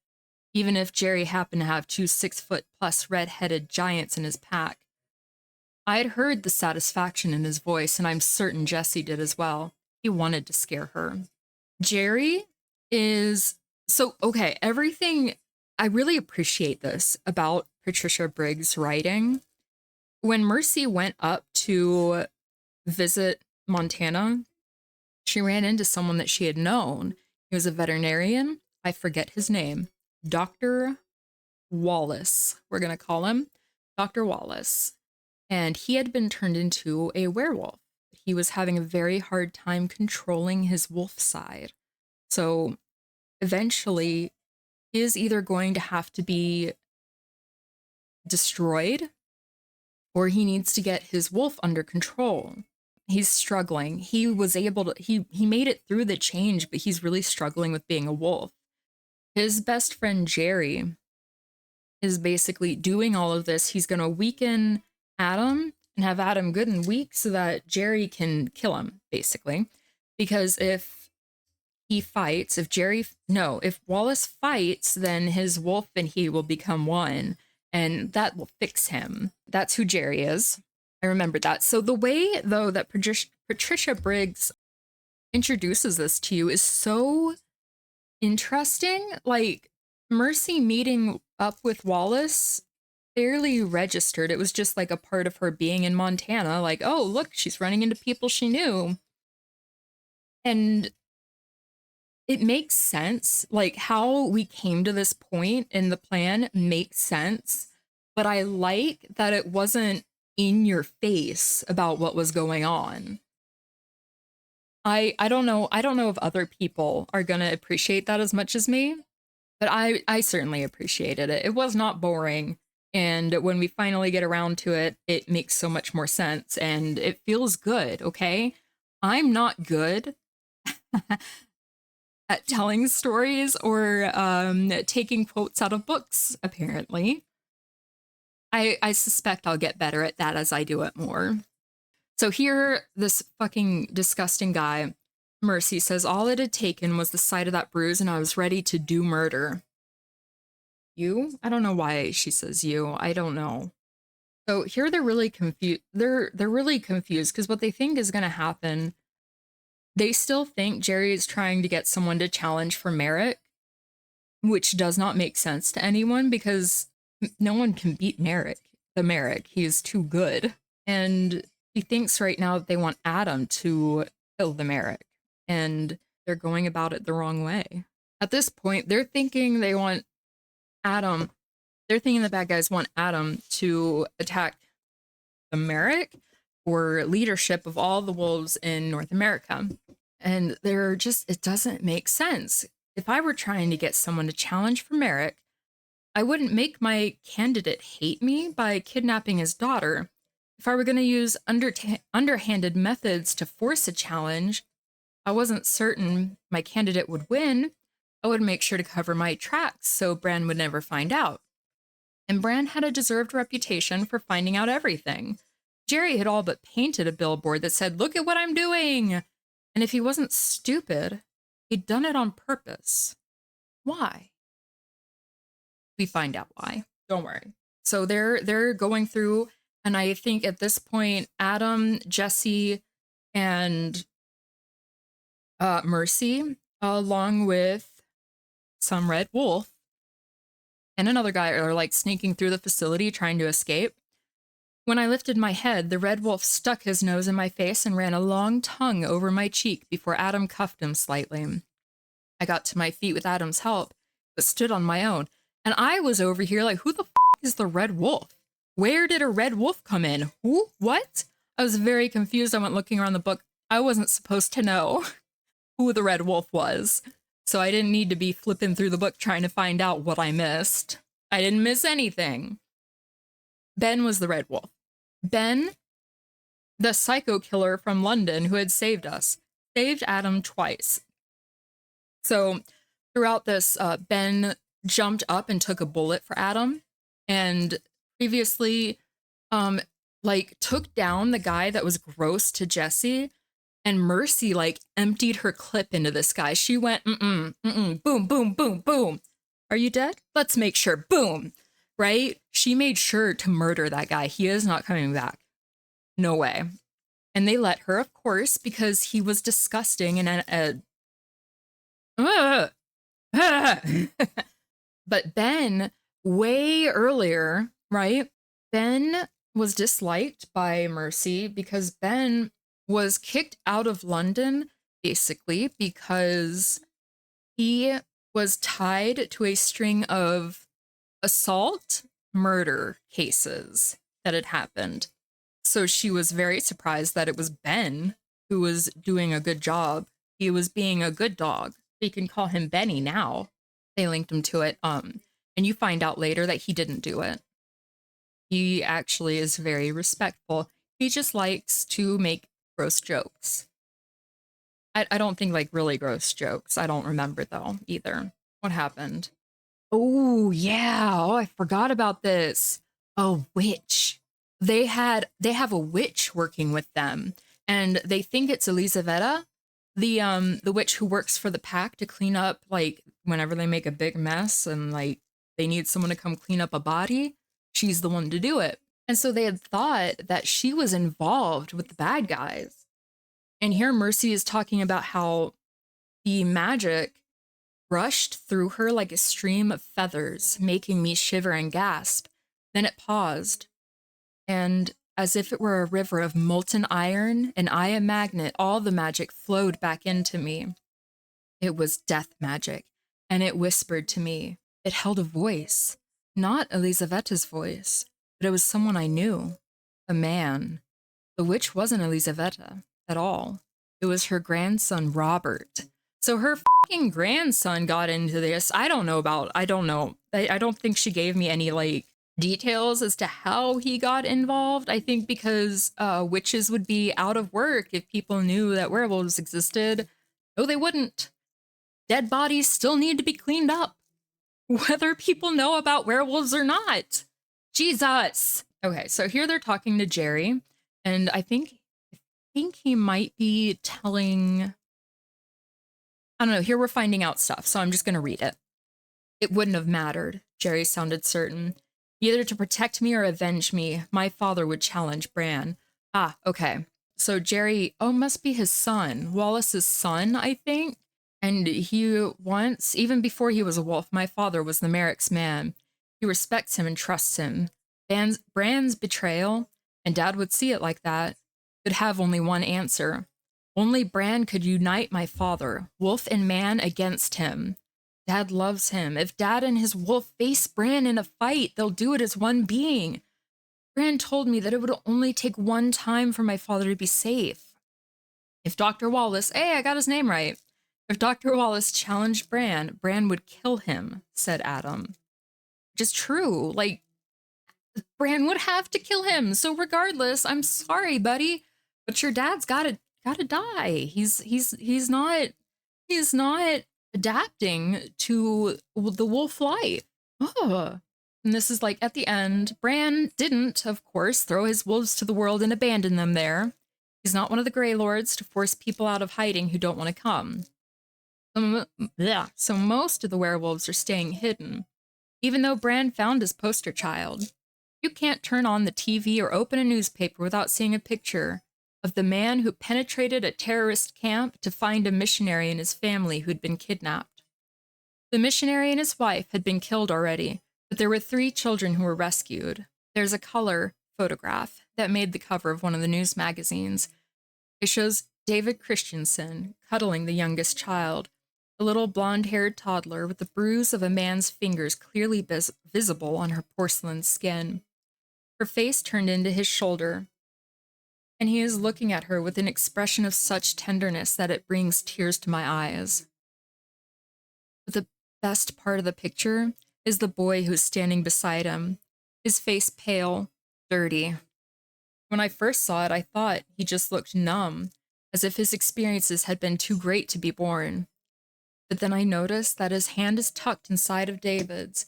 Speaker 1: Even if Jerry happened to have 2 6-foot-plus red-headed giants in his pack. I had heard the satisfaction in his voice, and I'm certain Jesse did as well. He wanted to scare her. Jerry is... So, okay, everything... I really appreciate this about Patricia Briggs' writing. When Mercy went up to visit Montana, she ran into someone that she had known. He was a veterinarian. I forget his name. Dr. Wallace, we're going to call him. Dr. Wallace. And he had been turned into a werewolf. He was having a very hard time controlling his wolf side. So eventually, he is either going to have to be destroyed, or he needs to get his wolf under control. He's struggling. He was able to, he made it through the change, but he's really struggling with being a wolf. His best friend, Jerry, is basically doing all of this. He's going to weaken Adam and have Adam good and weak so that Jerry can kill him, basically. Because if he fights, if Wallace fights, then his wolf and he will become one, and that will fix him. That's who Jerry is. I remember that. So the way, though, that Patricia Briggs introduces this to you is so interesting. Like, Mercy meeting up with Wallace barely registered. It was just like a part of her being in Montana. Like, oh, look, she's running into people she knew. And it makes sense. Like, how we came to this point in the plan makes sense. But I like that it wasn't in your face about what was going on. I don't know if other people are going to appreciate that as much as me, but I certainly appreciated it. It was not boring, and when we finally get around to it, it makes so much more sense, and it feels good, okay? I'm not good at telling stories or taking quotes out of books, apparently. I suspect I'll get better at that as I do it more. So here, this fucking disgusting guy Mercy says, all it had taken was the sight of that bruise and I was ready to do murder. You? I don't know why she says you. I don't know. So here they're really confused. They're really confused because what they think is going to happen, they still think Jerry is trying to get someone to challenge for Merrick, which does not make sense to anyone because no one can beat Merrick. He is too good. And he thinks right now that they want Adam to kill the Merrick, and they're going about it the wrong way. At this point, they're thinking they want Adam, they're thinking the bad guys want Adam to attack the Merrick for leadership of all the wolves in North America. And they're just, it doesn't make sense. If I were trying to get someone to challenge for Merrick, I wouldn't make my candidate hate me by kidnapping his daughter. If I were going to use underhanded methods to force a challenge, I wasn't certain my candidate would win. I would make sure to cover my tracks so Bran would never find out. And Bran had a deserved reputation for finding out everything. Jerry had all but painted a billboard that said, "Look at what I'm doing." And if he wasn't stupid, he'd done it on purpose. Why? We find out why. Don't worry. So they're going through, and I think at this point, Adam, Jesse, and Mercy, along with some red wolf and another guy, are like sneaking through the facility trying to escape. When I lifted my head, the red wolf stuck his nose in my face and ran a long tongue over my cheek before Adam cuffed him slightly. I got to my feet with Adam's help, but stood on my own. And I was over here like, who the f is the red wolf? Where did a red wolf come in? Who? What? I was very confused. I went looking around the book. I wasn't supposed to know who the red wolf was. So I didn't need to be flipping through the book trying to find out what I missed. I didn't miss anything. Ben was the red wolf. Ben, the psycho killer from London who had saved us, saved Adam twice. So throughout this, Ben jumped up and took a bullet for Adam, and previously, like took down the guy that was gross to Jesse, and Mercy like emptied her clip into this guy. She went, boom, boom, boom, boom. Are you dead? Let's make sure. Boom. Right? She made sure to murder that guy. He is not coming back. No way. And they let her, of course, because he was disgusting and But Ben, way earlier, right? Ben was disliked by Mercy because Ben was kicked out of London, basically, because he was tied to a string of assault, murder cases that had happened. So she was very surprised that it was Ben who was doing a good job. He was being a good dog. You can call him Benny now. They linked him to it. And you find out later that he didn't do it. He actually is very respectful. He just likes to make gross jokes. I don't think like really gross jokes. I don't remember though either. What happened? Oh yeah. Oh, I forgot about this. A witch. They have a witch working with them, and they think it's Elizaveta, the witch who works for the pack to clean up like whenever they make a big mess and like they need someone to come clean up a body. She's the one to do it. And so they had thought that she was involved with the bad guys. And here Mercy is talking about how the magic rushed through her like a stream of feathers, making me shiver and gasp. Then it paused, and as if it were a river of molten iron, and I a magnet, all the magic flowed back into me. It was death magic, and it whispered to me. It held a voice, not Elizaveta's voice, but it was someone I knew, a man. The witch wasn't Elizaveta at all. It was her grandson, Robert. So her fucking grandson got into this. I don't know. I don't think she gave me any like details as to how he got involved. I think because witches would be out of work if people knew that werewolves existed. No, they wouldn't. Dead bodies still need to be cleaned up, whether people know about werewolves or not. Jesus. Okay, so here they're talking to Jerry, and I think he might be telling I don't know. Here we're finding out stuff, so I'm just going to read it. It wouldn't have mattered, Jerry sounded certain. Either to protect me or avenge me, my father would challenge Bran. Ah, okay. So Jerry, must be his son, Wallace's son, I think. And he once, even before he was a wolf, my father was the Merrick's man. He respects him and trusts him. Bran's betrayal, and Dad would see it like that, could have only one answer. Only Bran could unite my father, wolf and man, against him. Dad loves him. If Dad and his wolf face Bran in a fight, they'll do it as one being. Bran told me that it would only take one time for my father to be safe. If Dr. Wallace, hey, I got his name right. If Dr. Wallace challenged Bran, Bran would kill him, said Adam. Which is true. Like, Bran would have to kill him. So regardless, I'm sorry, buddy, but your dad's gotta die. He's not adapting to the wolf life. Ugh. And this is like at the end, Bran didn't, of course, throw his wolves to the world and abandon them there. He's not one of the Grey Lords to force people out of hiding who don't want to come. So most of the werewolves are staying hidden, even though Bran found his poster child. You can't turn on the TV or open a newspaper without seeing a picture of the man who penetrated a terrorist camp to find a missionary and his family who'd been kidnapped. The missionary and his wife had been killed already, but there were 3 children who were rescued. There's a color photograph that made the cover of one of the news magazines. It shows David Christensen cuddling the youngest child, a little blonde-haired toddler with the bruise of a man's fingers clearly visible on her porcelain skin. Her face turned into his shoulder, and he is looking at her with an expression of such tenderness that it brings tears to my eyes. But the best part of the picture is the boy who's standing beside him, his face pale, dirty. When I first saw it, I thought he just looked numb, as if his experiences had been too great to be borne. But then I noticed that his hand is tucked inside of David's,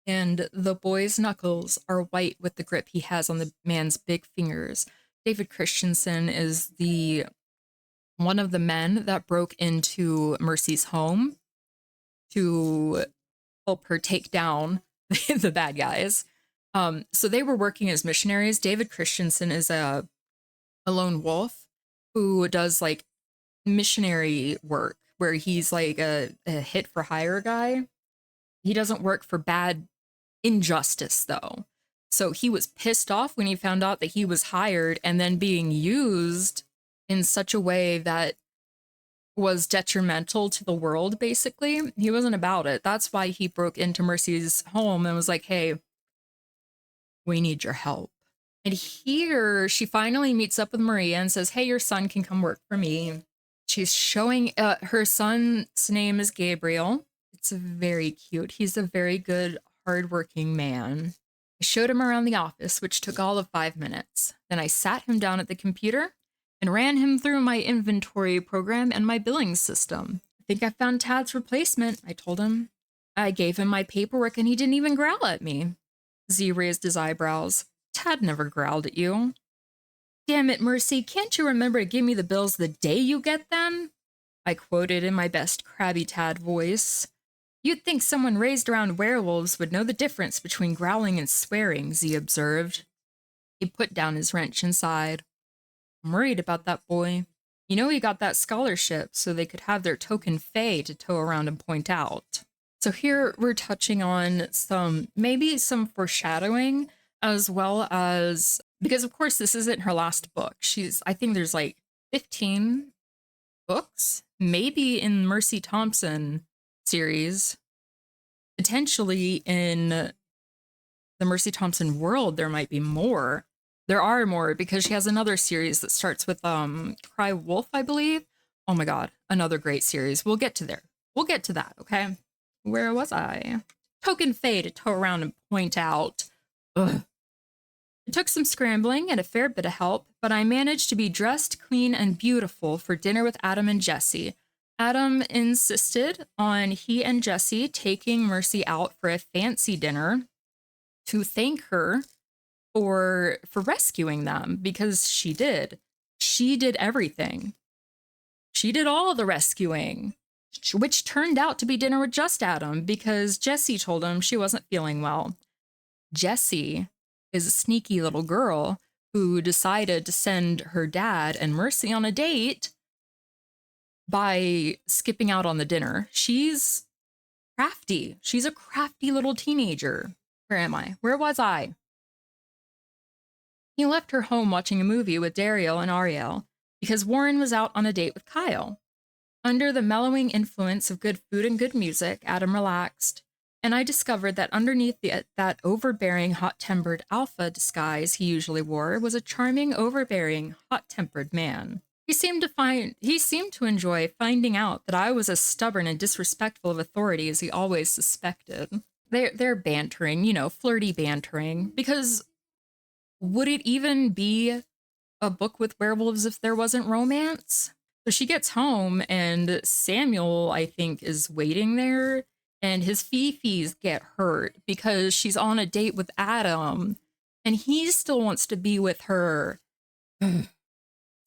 Speaker 1: and the boy's knuckles are white with the grip he has on the man's big fingers. David Christensen is one of the men that broke into Mercy's home to help her take down the bad guys. So they were working as missionaries. David Christensen is a lone wolf who does like missionary work, where he's like a hit for hire guy. He doesn't work for bad injustice, though. So he was pissed off when he found out that he was hired and then being used in such a way that was detrimental to the world, basically. He wasn't about it. That's why he broke into Mercy's home and was like, hey, we need your help. And here she finally meets up with Maria and says, hey, your son can come work for me. She's showing her son's name is Gabriel. It's very cute. He's a very good, hardworking man. I showed him around the office, which took all of 5 minutes. Then I sat him down at the computer and ran him through my inventory program and my billing system. I think I found Tad's replacement, I told him. I gave him my paperwork and he didn't even growl at me. Z raised his eyebrows. Tad never growled at you. Damn it, Mercy, can't you remember to give me the bills the day you get them? I quoted in my best Krabby Tad voice. You'd think someone raised around werewolves would know the difference between growling and swearing, Z observed. He put down his wrench and sighed. I'm worried about that boy. You know he got that scholarship so they could have their token fae to tow around and point out. So here we're touching on maybe some foreshadowing, as well as, because of course this isn't her last book. I think there's like 15 books, maybe in Mercythompson series. Potentially in the Mercythompson world, there might be more. There are more because she has another series that starts with Cry Wolf, I believe. Oh my god, another great series. We'll get to there. We'll get to that, okay? Where was I? Token fae to tow around and point out. Ugh. It took some scrambling and a fair bit of help, but I managed to be dressed, clean, and beautiful for dinner with Adam and Jesse. Adam insisted on he and Jesse taking Mercy out for a fancy dinner to thank her for rescuing them, because she did. She did everything. She did all the rescuing. which turned out to be dinner with just Adam because Jessie told him she wasn't feeling well. Jessie is a sneaky little girl who decided to send her dad and Mercy on a date by skipping out on the dinner. She's crafty. She's a crafty little teenager. Where am I? Where was I? He left her home watching a movie with Daryl and Ariel because Warren was out on a date with Kyle. Under the mellowing influence of good food and good music, Adam relaxed, and I discovered that underneath that overbearing, hot-tempered alpha disguise he usually wore was a charming, overbearing, hot-tempered man. He seemed to enjoy finding out that I was as stubborn and disrespectful of authority as he always suspected. They're bantering, you know, flirty bantering, because would it even be a book with werewolves if there wasn't romance? So she gets home and Samuel, I think, is waiting there, and his fifis get hurt because she's on a date with Adam and he still wants to be with her.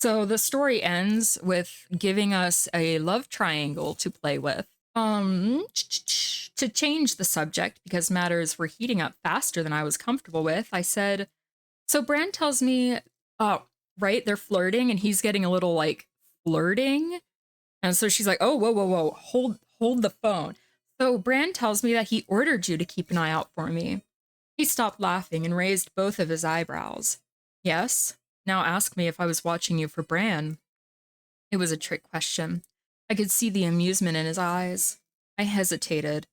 Speaker 1: So the story ends with giving us a love triangle to play with. To change the subject, because matters were heating up faster than I was comfortable with, I said, so Bran tells me, oh, right, they're flirting and he's getting a little like flirting. And so she's like, oh, whoa, hold the phone. So Bran tells me that he ordered you to keep an eye out for me. He stopped laughing and raised both of his eyebrows. Yes? Now ask me if I was watching you for Bran. It was a trick question. I could see the amusement in his eyes. I hesitated,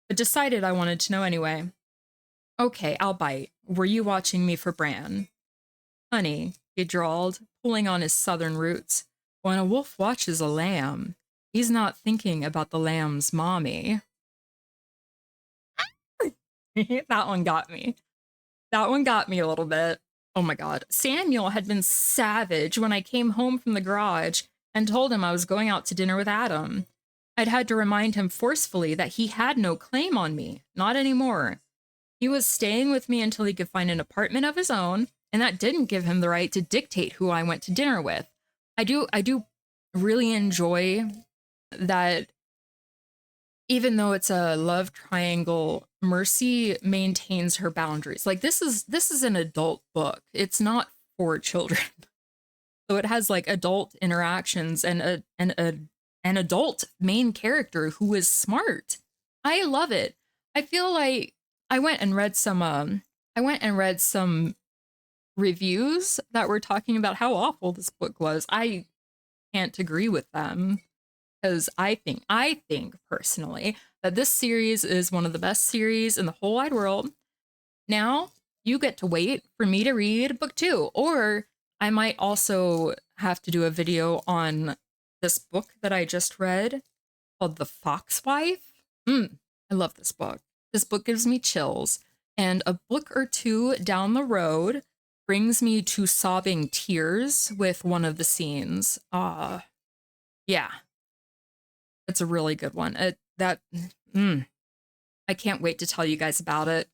Speaker 1: but decided I wanted to know anyway. Okay, I'll bite. Were you watching me for Bran? Honey, he drawled, pulling on his southern roots. When a wolf watches a lamb, he's not thinking about the lamb's mommy. That one got me. That one got me a little bit. Oh my God. Samuel had been savage when I came home from the garage and told him I was going out to dinner with Adam. I'd had to remind him forcefully that he had no claim on me. Not anymore. He was staying with me until he could find an apartment of his own, and that didn't give him the right to dictate who I went to dinner with. I do really enjoy that even though it's a love triangle, Mercy maintains her boundaries. Like this is an adult book. It's not for children. So it has like adult interactions and an adult main character who is smart. I love it. I feel like I went and read some reviews that were talking about how awful this book was. I can't agree with them because I think personally that this series is one of the best series in the whole wide world. Now you get to wait for me to read book 2, or I might also have to do a video on this book that I just read called The Foxwife. I love this book. This book gives me chills, and a book or two down the road brings me to sobbing tears with one of the scenes. Yeah. It's a really good one. I can't wait to tell you guys about it.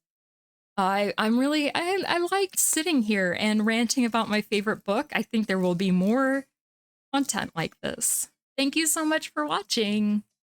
Speaker 1: I like sitting here and ranting about my favorite book. I think there will be more content like this. Thank you so much for watching.